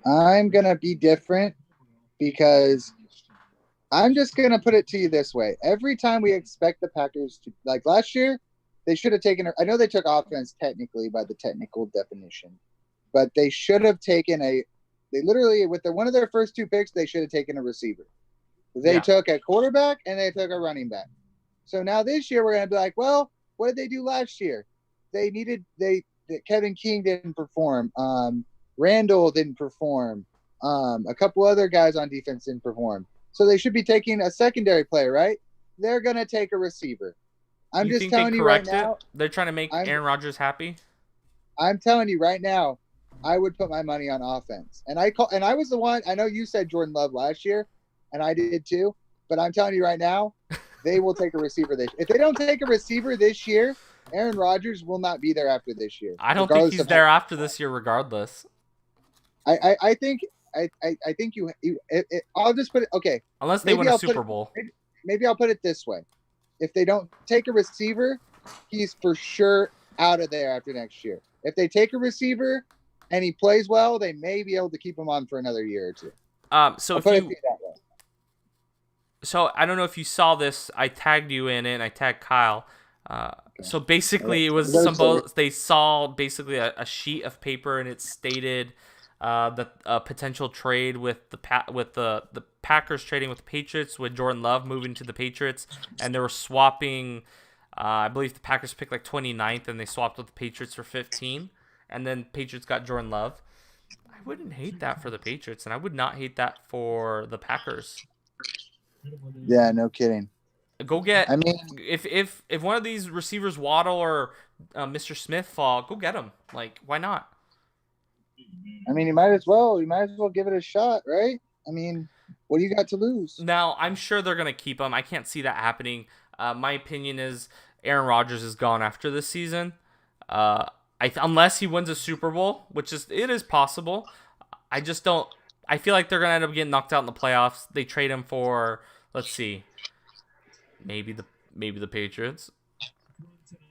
Speaker 2: I'm gonna be different because I'm just going to put it to you this way. Every time we expect the Packers to, like last year, they should have taken – I know they took offense technically by the technical definition, but they should have taken they literally, with one of their first 2 picks, they should have taken a receiver. They took a quarterback and they took a running back. So now this year we're going to be like, well, what did they do last year? Kevin King didn't perform. Randall didn't perform. A couple other guys on defense didn't perform. So they should be taking a secondary player, right? They're going to take a receiver. I'm just telling you right now.
Speaker 1: They're trying to make Aaron Rodgers happy?
Speaker 2: I'm telling you right now, I would put my money on offense. And I was the one, I know you said Jordan Love last year, and I did too, but I'm telling you right now, they will take a receiver this year. If they don't take a receiver this year, Aaron Rodgers will not be there after this year.
Speaker 1: I don't think he's there after this year regardless.
Speaker 2: I think I'll just put it okay.
Speaker 1: Unless they win a Super Bowl.
Speaker 2: Maybe I'll put it this way: if they don't take a receiver, he's for sure out of there after next year. If they take a receiver and he plays well, they may be able to keep him on for another year or 2.
Speaker 1: So I don't know if you saw this. I tagged you in it. And I tagged Kyle. So basically, it was they saw basically a sheet of paper and it stated. The potential trade with the Packers trading with the Patriots, with Jordan Love moving to the Patriots, and they were swapping. I believe the Packers picked like 29th, and they swapped with the Patriots for 15, and then Patriots got Jordan Love. I wouldn't hate that for the Patriots, and I would not hate that for the Packers.
Speaker 2: Yeah, no kidding.
Speaker 1: Go get. I mean, if one of these receivers, Waddle or Mr. Smith, fall, go get them. Like, why not?
Speaker 2: I mean, you might as well give it a shot, right? I mean, what do you got to lose?
Speaker 1: Now, I'm sure they're going to keep him. I can't see that happening. My opinion is Aaron Rodgers is gone after this season. Unless he wins a Super Bowl, which it is possible. I just don't. I feel like they're going to end up getting knocked out in the playoffs. They trade him for, let's see, maybe the Patriots.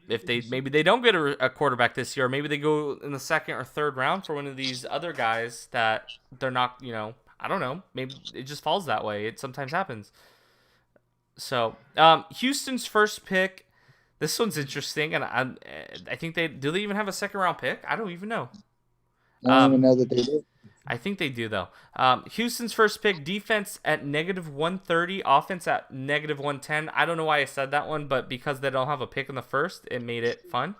Speaker 1: If maybe they don't get a quarterback this year, or maybe they go in the 2nd or 3rd round for one of these other guys that they're not, I don't know. Maybe it just falls that way. It sometimes happens. So, Houston's first pick. This one's interesting, and I think they even have a 2nd round pick. I don't even know.
Speaker 2: I don't even know that they do.
Speaker 1: I think they do, though. Houston's first pick, defense at negative 130, offense at negative 110. I don't know why I said that one, but because they don't have a pick in the first, it made it fun.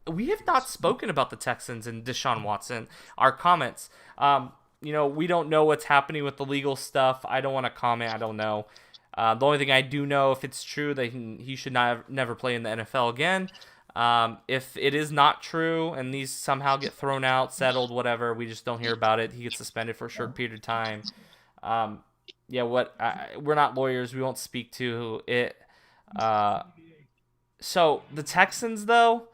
Speaker 1: We have not spoken about the Texans and Deshaun Watson. Our comments. We don't know what's happening with the legal stuff. I don't want to comment. I don't know. The only thing I do know, if it's true, that he should never play in the NFL again. If it is not true and these somehow get thrown out, settled, whatever, we just don't hear about it. He gets suspended for a short period of time. We're not lawyers. We won't speak to it. So the Texans, though,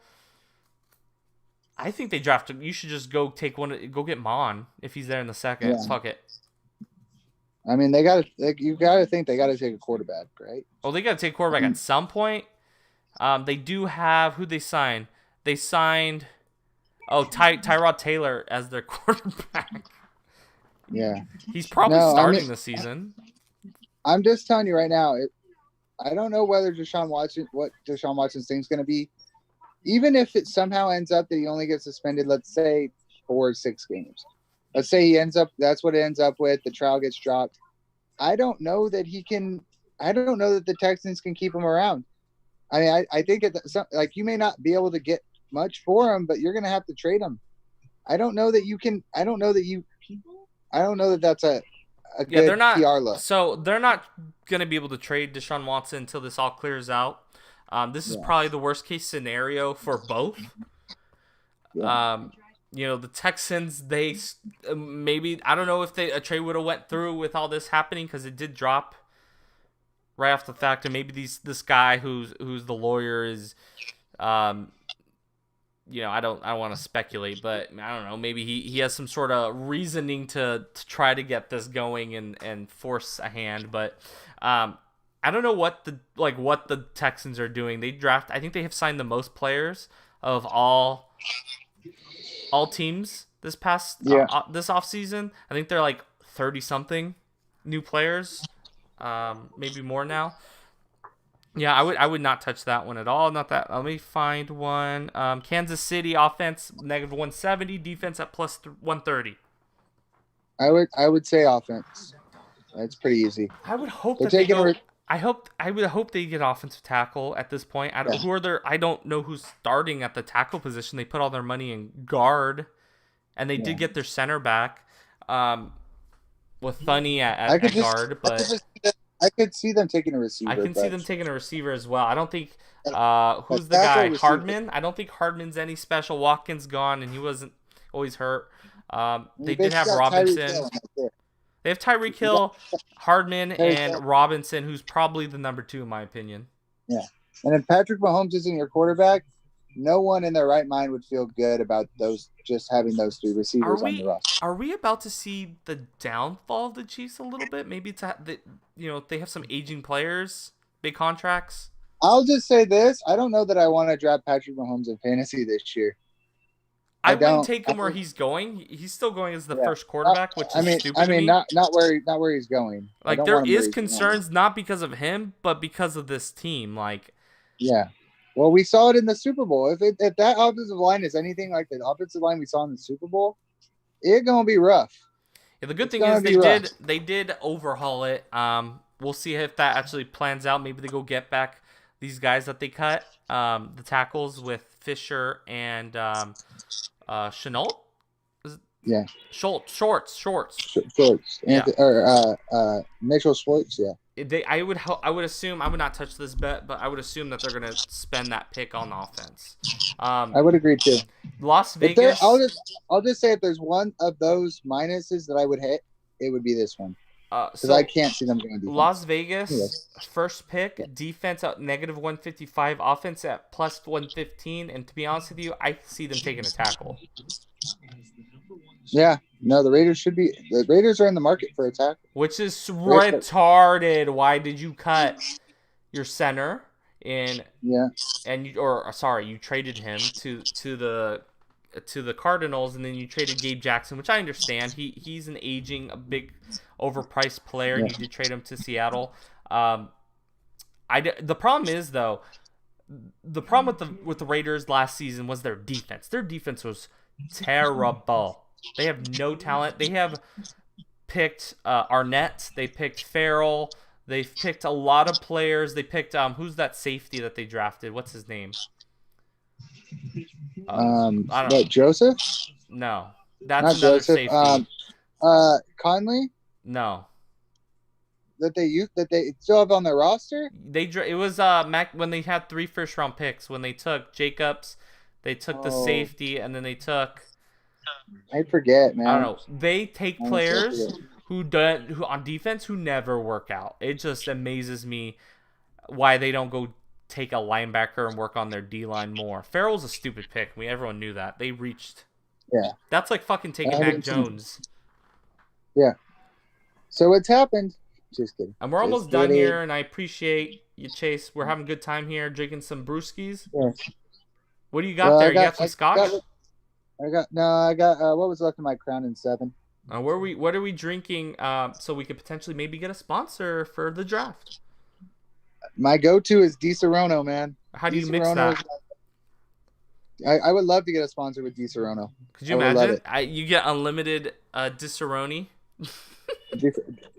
Speaker 1: I think they drafted. You should just go get Mon if he's there in the 2nd. Yeah. Fuck it.
Speaker 2: I mean, you gotta think they gotta take a quarterback, right?
Speaker 1: Oh, they gotta take a quarterback at some point. They do have who they signed. They signed, Tyrod Taylor as their quarterback.
Speaker 2: Yeah,
Speaker 1: he's probably starting the season.
Speaker 2: I'm just telling you right now. I don't know what Deshaun Watson's thing's going to be. Even if it somehow ends up that he only gets suspended, let's say 4 or 6 games. Let's say that's what it ends up with. The trial gets dropped. I don't know that the Texans can keep him around. I mean, I think you may not be able to get much for him, but you're going to have to trade him. I don't know that you can. I don't know that you. I don't know that that's a
Speaker 1: Yeah,
Speaker 2: good
Speaker 1: they're not.
Speaker 2: PR look.
Speaker 1: So they're not gonna be able to trade Deshaun Watson until this all clears out. This is probably the worst case scenario for both.
Speaker 2: Yeah.
Speaker 1: The Texans, they maybe, I don't know if a trade would have went through with all this happening, because it did drop right off the fact, and maybe this guy who's the lawyer is, I don't want to speculate, but I don't know, maybe he has some sort of reasoning to try to get this going and force a hand, but I don't know what the Texans are doing. I think they have signed the most players of all teams this past this offseason. I think they're like 30 something new players, maybe more now. Yeah, I would not touch that one at all. Not that. Let me find one. Kansas City offense -170, defense at +130.
Speaker 2: I would say offense. That's pretty easy.
Speaker 1: I would hope
Speaker 2: They're
Speaker 1: that they
Speaker 2: taking
Speaker 1: go. I would hope they get offensive tackle at this point. I don't know who's starting at the tackle position. They put all their money in guard, and they did get their center back, with Thuney at guard. But
Speaker 2: I could see them taking a receiver.
Speaker 1: I can see them taking a receiver as well. I don't think who's the guy? Receiver. Hardman. I don't think Hardman's any special. Watkins gone, and he wasn't always hurt. They did have Robinson. They have Tyreek Hill, Hardman, and Robinson, who's probably the number 2 in my opinion.
Speaker 2: Yeah. And if Patrick Mahomes isn't your quarterback, no one in their right mind would feel good about just having those 3 receivers on the roster.
Speaker 1: Are we about to see the downfall of the Chiefs a little bit? Maybe they have some aging players, big contracts.
Speaker 2: I'll just say this. I don't know that I want to draft Patrick Mahomes in fantasy this year.
Speaker 1: I wouldn't take him where he's going. He's still going as the first quarterback, which is stupid to me.
Speaker 2: not where he's going.
Speaker 1: Like, there is concerns not because of him, but because of this team. Like,
Speaker 2: yeah. Well, we saw it in the Super Bowl. If that offensive line is anything like the offensive line we saw in the Super Bowl, it's gonna be rough.
Speaker 1: Yeah, the good thing is they did overhaul it. We'll see if that actually plans out. Maybe they go get back these guys that they cut, the tackles with Fisher and Shenault?
Speaker 2: Yeah.
Speaker 1: Schwartz.
Speaker 2: Yeah. Mitchell Schwartz, yeah.
Speaker 1: I would assume, I would not touch this bet, but I would assume that they're going to spend that pick on offense.
Speaker 2: I would agree too.
Speaker 1: Las Vegas.
Speaker 2: I'll just say if there's one of those minuses that I would hit, it would be this one. Because I can't see them going defense.
Speaker 1: Las Vegas, first pick, defense at -155, offense at +115, and to be honest with you, I see them taking a tackle.
Speaker 2: Yeah, no, the Raiders are in the market for a tackle.
Speaker 1: Which is retarded. Why did you cut your center you traded him to the Cardinals, and then you traded Gabe Jackson, which I understand. He's an aging, a big overpriced player, and you did trade him to Seattle. The problem is, though, with the Raiders last season was their defense. Their defense was terrible. They have no talent. They have picked Arnett. They picked Farrell. They've picked a lot of players. They picked who's that safety that they drafted? What's his name? I don't know.
Speaker 2: Joseph?
Speaker 1: No, that's
Speaker 2: not
Speaker 1: another
Speaker 2: Joseph.
Speaker 1: safety.
Speaker 2: Conley?
Speaker 1: No.
Speaker 2: That they still have on their roster?
Speaker 1: It was Mac when they had 3 first-round picks. When they took Jacobs, they took the safety, and then they took.
Speaker 2: I forget, man.
Speaker 1: I don't know. They take players who on defense who never work out. It just amazes me why they don't go take a linebacker and work on their D-line more. Farrell's a stupid pick. Everyone knew that. They reached.
Speaker 2: Yeah.
Speaker 1: That's like fucking taking Mac Jones.
Speaker 2: Yeah. So it's happened. Just kidding.
Speaker 1: And we're almost done here, and I appreciate you, Chase. We're having a good time here, drinking some brewskis.
Speaker 2: Yeah.
Speaker 1: What do you got there? You got some scotch?
Speaker 2: I got what was left in my Crown and 7.
Speaker 1: What are we drinking so we could potentially maybe get a sponsor for the draft?
Speaker 2: My go-to is Di Serono, man.
Speaker 1: How do you mix that?
Speaker 2: I would love to get a sponsor with Di Serono.
Speaker 1: Could you imagine? You get unlimited Disaronno.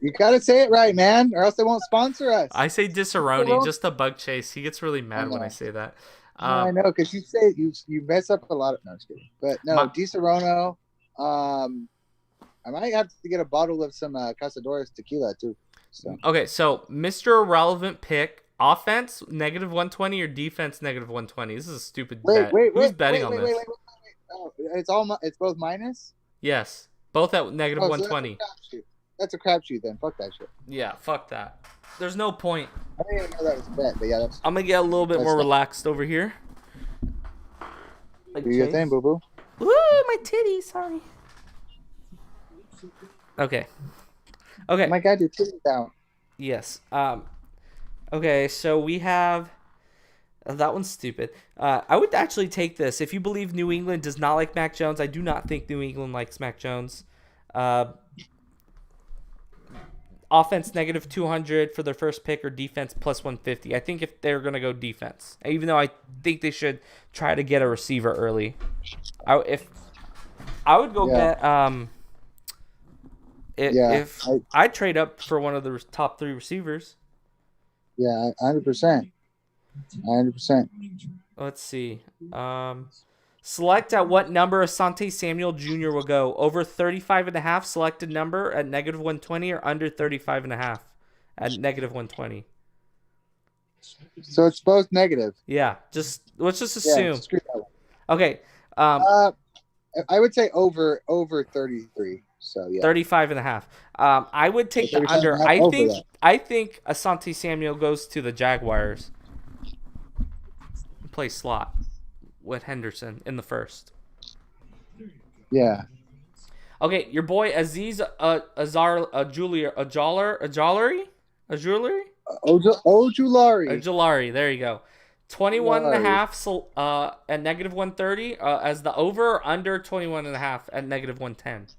Speaker 2: You gotta say it right, man, or else they won't sponsor us.
Speaker 1: I say Disaronno just to bug Chase. He gets really mad when I say that.
Speaker 2: I know, because you say you mess up a lot of. No, I'm just kidding. But no,
Speaker 1: My-
Speaker 2: DiSerono. I might have to get a bottle of some Casadores tequila too. So
Speaker 1: Okay, so Mr. Irrelevant pick: offense -120 or defense -120. This is a stupid bet. Who's betting on this?
Speaker 2: wait. Oh, it's both minus.
Speaker 1: Yes, both at
Speaker 2: Oh,
Speaker 1: -120.
Speaker 2: That's a crapshoot then. Fuck that shit.
Speaker 1: Yeah, fuck that. There's no point.
Speaker 2: I didn't even know that was a bet, but yeah, that's
Speaker 1: I'm gonna get a little bit more relaxed over here.
Speaker 2: do your thing, boo boo.
Speaker 1: Woo, my titties. Sorry. Okay. Okay.
Speaker 2: Oh my God, your titties down.
Speaker 1: Yes. Okay, so we have that one's stupid. I would actually take this. If you believe New England does not like Mac Jones, I do not think New England likes Mac Jones. Offense -200 for their first pick or defense +150. I think if they're going to go defense, even though I think they should try to get a receiver early. I would go get if I trade up for one of the top 3 receivers.
Speaker 2: Yeah, 100%. 100%.
Speaker 1: Let's see. Select at what number Asante Samuel Jr. will go. Over 35.5 selected number at -120 or under 35.5 at -120.
Speaker 2: So it's both negative.
Speaker 1: Yeah, let's just assume.
Speaker 2: Yeah, screw that one.
Speaker 1: Okay.
Speaker 2: I would say over 33. So yeah.
Speaker 1: 35.5. I would take the under. I think Asante Samuel goes to the Jaguars. Play slot with Henderson in the first.
Speaker 2: Yeah.
Speaker 1: Okay, your boy Aziz Ojulari. Ojulari, there you go. 21.5 at -130 as the over or under 21.5 at -110.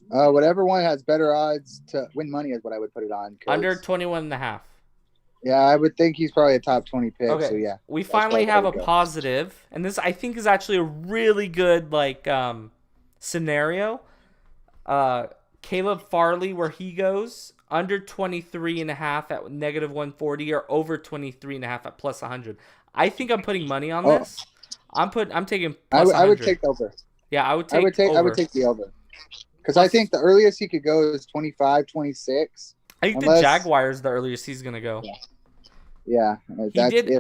Speaker 2: Whatever one has better odds to win money is what I would put it on.
Speaker 1: Under 21.5.
Speaker 2: Yeah, I would think he's probably a top 20 pick.
Speaker 1: Okay.
Speaker 2: So yeah,
Speaker 1: We finally have a positive, and this I think is actually a really good scenario. Caleb Farley, where he goes under 23.5 at -140 or over 23.5 at +100. I think I'm putting money on this. I'm taking plus 100.
Speaker 2: I would take the over.
Speaker 1: Yeah, I would take
Speaker 2: I would take the over. Because I think the earliest he could go is 25, 26.
Speaker 1: I think the Jaguars the earliest he's gonna go.
Speaker 2: Yeah,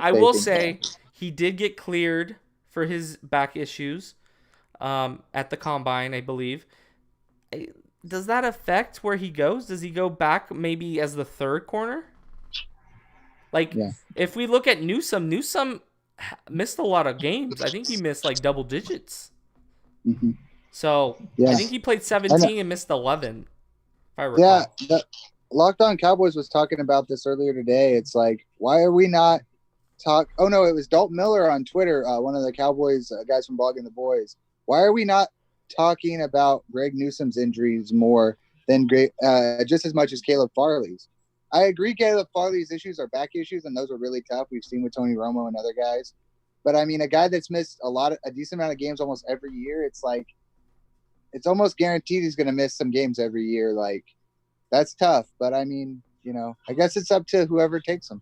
Speaker 1: I will say he did get cleared for his back issues at the combine, I believe. Does that affect where he goes? Does he go back maybe as the third corner? If we look at Newsome missed a lot of games. I think he missed double digits.
Speaker 2: Mm-hmm.
Speaker 1: So I think he played 17 and missed 11. If I recall.
Speaker 2: Yeah, Locked On Cowboys was talking about this earlier today. It's like, why are we not Oh no, it was Dalton Miller on Twitter, one of the Cowboys guys from Blogging the Boys. Why are we not talking about Greg Newsome's injuries more than just as much as Caleb Farley's? I agree, Caleb Farley's issues are back issues, and those are really tough. We've seen with Tony Romo and other guys. But I mean, a guy that's missed a decent amount of games almost every year, it's almost guaranteed he's going to miss some games every year. That's tough. But I mean, I guess it's up to whoever takes him.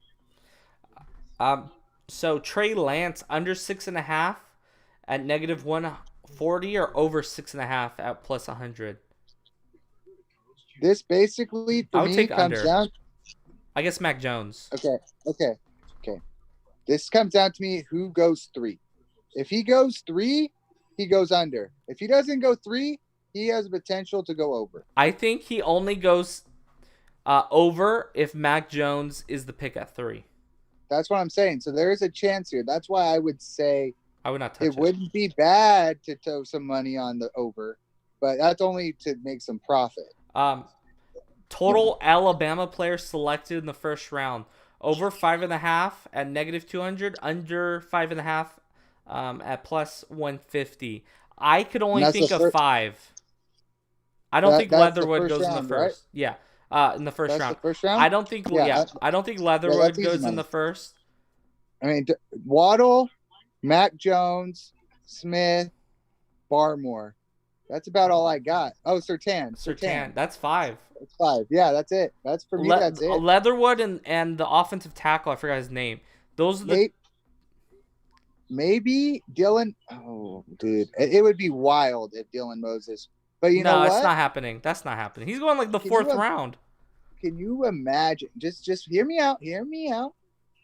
Speaker 1: So Trey Lance under 6.5 at -140 or over 6.5 at +100.
Speaker 2: This basically for me comes down.
Speaker 1: I guess Mac Jones.
Speaker 2: Okay. This comes down to me who goes 3. If he goes 3, he goes under. If he doesn't go 3, he has potential to go over.
Speaker 1: I think he only goes over if Mac Jones is the pick at 3.
Speaker 2: That's what I'm saying. So there is a chance here. That's why I would say
Speaker 1: I would not touch it.
Speaker 2: It wouldn't be bad to tow some money on the over, but that's only to make some profit.
Speaker 1: Total Alabama players selected in the first round. Over 5.5 at -200, under 5.5 at +150. I could only think of 5. I don't think Leatherwood goes in the first. Right? Yeah, in the first round.
Speaker 2: The first round?
Speaker 1: I don't think. I don't think Leatherwood goes in the first.
Speaker 2: I mean, Waddle, Mac Jones, Smith, Barmore. That's about all I got. Oh, Sertan.
Speaker 1: Sertan. That's 5.
Speaker 2: That's 5. Yeah, that's it. That's for me. That's it.
Speaker 1: Leatherwood and the offensive tackle. I forgot his name. Those are the.
Speaker 2: Maybe Dylan. Oh, dude, it would be wild if Dylan Moses. But you know what?
Speaker 1: No, it's not happening. That's not happening. He's going like the 4th round.
Speaker 2: Can you imagine? Just hear me out. Hear me out.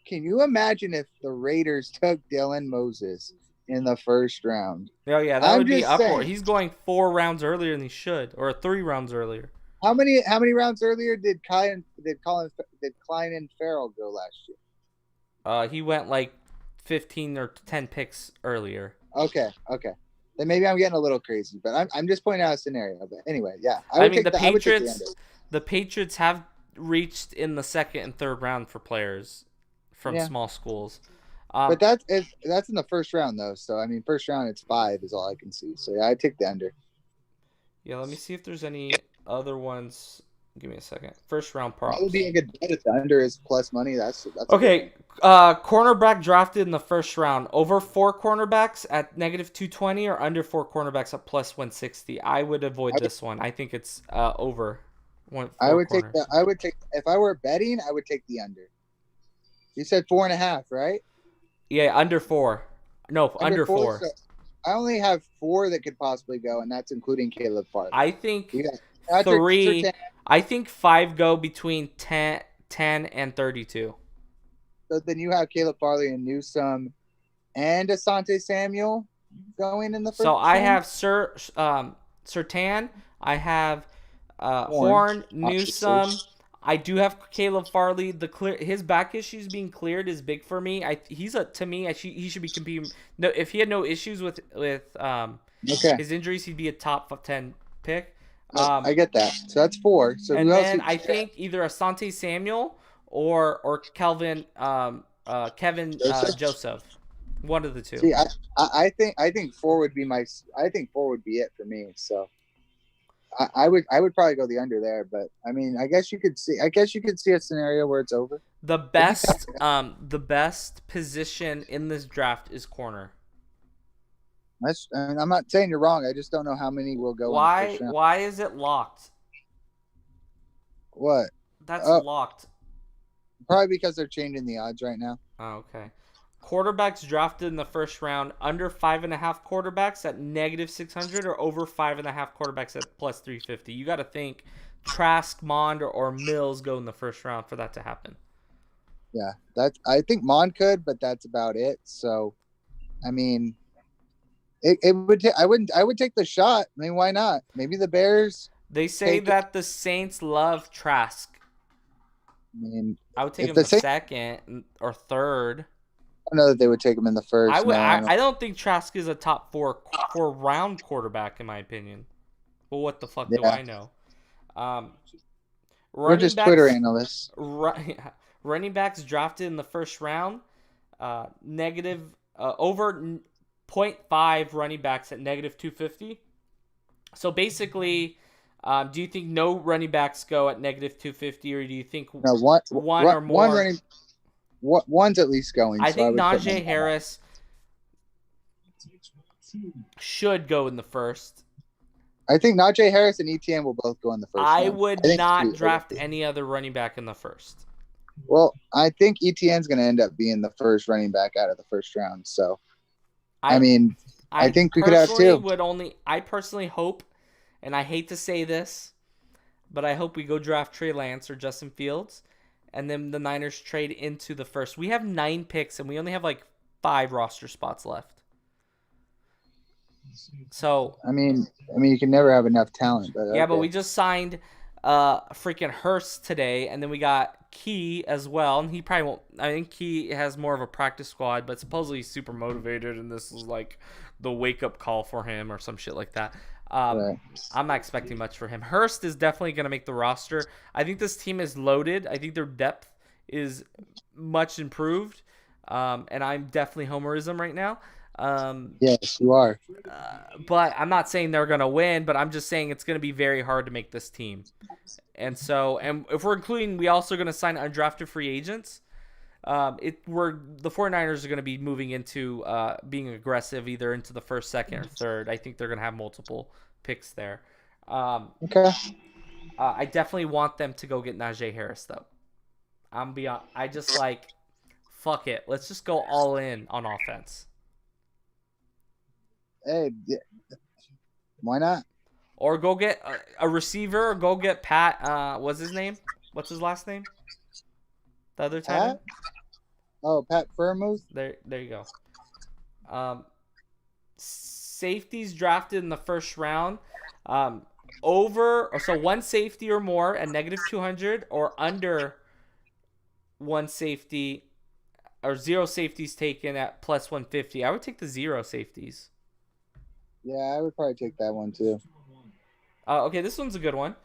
Speaker 2: Can you imagine if the Raiders took Dylan Moses in the 1st round?
Speaker 1: Oh yeah, that would be upward. He's going 4 rounds earlier than he should, or 3 rounds earlier.
Speaker 2: How many rounds earlier did Klein and Farrell go last
Speaker 1: year? He went like 15 or 10 picks earlier.
Speaker 2: Okay. Then maybe I'm getting a little crazy, but I'm just pointing out a scenario. But anyway, yeah.
Speaker 1: I mean, the Patriots have reached in the 2nd and 3rd round for players from small schools.
Speaker 2: But that's in the 1st round though. So I mean, 1st round it's 5 is all I can see. So yeah, I take the under.
Speaker 1: Yeah, let me see if there's any other ones. Give me a second. 1st round props.
Speaker 2: That would be a good bet if the under is plus money. That's
Speaker 1: okay. Cornerback drafted in the 1st round. Over 4 cornerbacks at -220 or under 4 cornerbacks at +160. I would avoid this one. I think it's over.
Speaker 2: I would take if I were betting, I would take the under. You said 4.5, right?
Speaker 1: Yeah, under 4. No, under 4.
Speaker 2: So I only have 4 that could possibly go, and that's including Caleb Farley.
Speaker 1: I think 3. I think 5 go between 10 and 32.
Speaker 2: So then you have Caleb Farley and Newsome and Asante Samuel going in the 1st.
Speaker 1: So I have Surtain. I have Horn, Newsome. I do have Caleb Farley. His back issues being cleared is big for me. He should be competing. No, if he had no issues with his injuries, he'd be a top 10 pick.
Speaker 2: I get that. So that's 4. So
Speaker 1: and then I think either Asante Samuel or Kevin Joseph. One of the 2.
Speaker 2: See, I think 4 would be it for me. So I would probably go the under there, but I mean, I guess you could see a scenario where it's over.
Speaker 1: The best position in this draft is corner.
Speaker 2: I'm not saying you're wrong. I just don't know how many will go.
Speaker 1: Why is it locked?
Speaker 2: What?
Speaker 1: That's locked.
Speaker 2: Probably because they're changing the odds right now.
Speaker 1: Oh, okay. Quarterbacks drafted in the 1st round, under 5.5 quarterbacks at -600 or over 5.5 quarterbacks at +350. You got to think Trask, Mond, or Mills go in the 1st round for that to happen.
Speaker 2: Yeah, I think Mond could, but that's about it. So, I mean, I would take the shot. I mean, why not? Maybe the Bears.
Speaker 1: They say that the Saints love Trask.
Speaker 2: I mean,
Speaker 1: I would take him the 2nd or 3rd.
Speaker 2: I don't know that they would take him in the 1st.
Speaker 1: I don't think Trask is a top 4 round quarterback in my opinion. Well, what the fuck do I know?
Speaker 2: We're just Twitter analysts.
Speaker 1: Running backs drafted in the 1st round, over 0.5 running backs at -250. So basically, do you think no running backs go at -250, or do you think one or more?
Speaker 2: One's at least going.
Speaker 1: I think Najee Harris should go in the 1st.
Speaker 2: I think Najee Harris and ETN will both go in the 1st.
Speaker 1: I would not draft any other running back in the 1st.
Speaker 2: Well, I think ETN's going to end up being the 1st running back out of the 1st round. So, I mean, I think we could have 2.
Speaker 1: I personally hope, and I hate to say this, but I hope we go draft Trey Lance or Justin Fields, and then the Niners trade into the 1st. We have 9 picks, and we only have like 5 roster spots left. So
Speaker 2: I mean, you can never have enough talent. But
Speaker 1: yeah, but we just signed freaking Hurst today, and then we got Key as well, and he probably won't. I think Key has more of a practice squad, but supposedly he's super motivated, and this is like the wake up call for him or some shit like that.
Speaker 2: Right.
Speaker 1: I'm not expecting much for him. Hurst is definitely going to make the roster. I think this team is loaded. I think their depth is much improved, and I'm definitely homerism right now.
Speaker 2: Yes, you are.
Speaker 1: But I'm not saying they're going to win, but I'm just saying it's going to be very hard to make this team. And if we're including, we also going to sign undrafted free agents. The 49ers are going to be moving into being aggressive either into the 1st, 2nd, or 3rd. I think they're going to have multiple picks there.
Speaker 2: Okay.
Speaker 1: I definitely want them to go get Najee Harris though. I just like, fuck it. Let's just go all in on offense.
Speaker 2: Hey, why not?
Speaker 1: Or go get a receiver, or go get Pat. What's his name? What's his last name? The other tight end?
Speaker 2: Pat? Oh, Pat Freiermuth?
Speaker 1: There you go. Safeties drafted in the first round. So one safety or more at -200, or under one safety or zero safeties taken at +150. I would take the zero safeties.
Speaker 2: Yeah, I would probably take that one too.
Speaker 1: Okay, this one's a good one.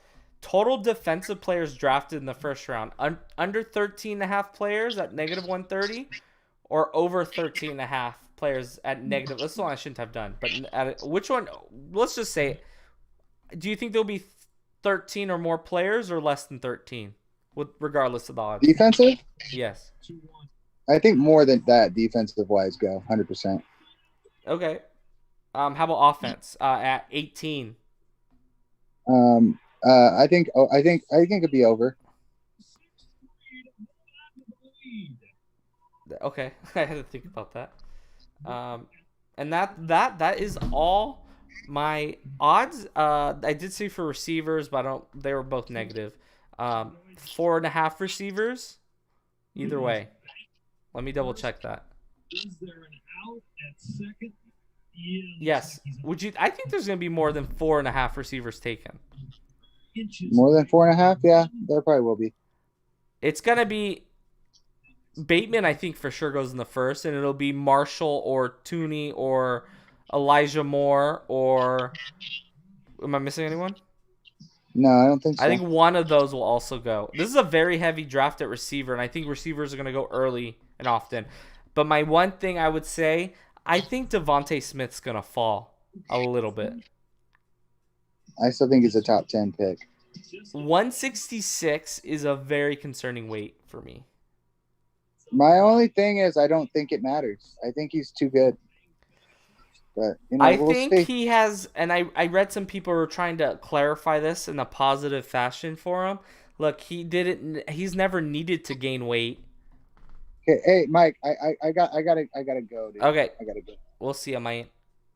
Speaker 1: Total defensive players drafted in the first round. Under 13.5 players at -130, or over 13.5 players at negative. That's the one I shouldn't have done. But which one? Let's just say, do you think there'll be 13 or more players, or less than 13, regardless of the odds?
Speaker 2: Defensive?
Speaker 1: Yes.
Speaker 2: I think more than that, defensive wise, go 100%.
Speaker 1: Okay. How about offense? At 18.
Speaker 2: I think it'd be over.
Speaker 1: Okay, I had to think about that. And that is all my odds. I did see for receivers, but they were both negative. 4.5 receivers. Either way, let me double check that.
Speaker 3: Is there an out at second?
Speaker 1: Yes. I think there's gonna be more than 4.5 receivers taken.
Speaker 2: More than 4.5? Yeah, there probably will be.
Speaker 1: It's gonna be Bateman. I think for sure goes in the first, and it'll be Marshall or Tooney or Elijah Moore, or am I missing anyone?
Speaker 2: No, I don't think so.
Speaker 1: I think one of those will also go. This is a very heavy draft at receiver, and I think receivers are gonna go early and often. But my one thing I would say, I think Devontae Smith's going to fall a little bit.
Speaker 2: I still think he's a top 10 pick.
Speaker 1: 166 is a very concerning weight for me.
Speaker 2: My only thing is I don't think it matters. I think he's too good. But
Speaker 1: we'll think see. He has, and I read some people were trying to clarify this in a positive fashion for him. Look, he's never needed to gain weight.
Speaker 2: Okay, hey Mike, I gotta go, dude.
Speaker 1: Okay.
Speaker 2: I gotta go.
Speaker 1: We'll see you, mate.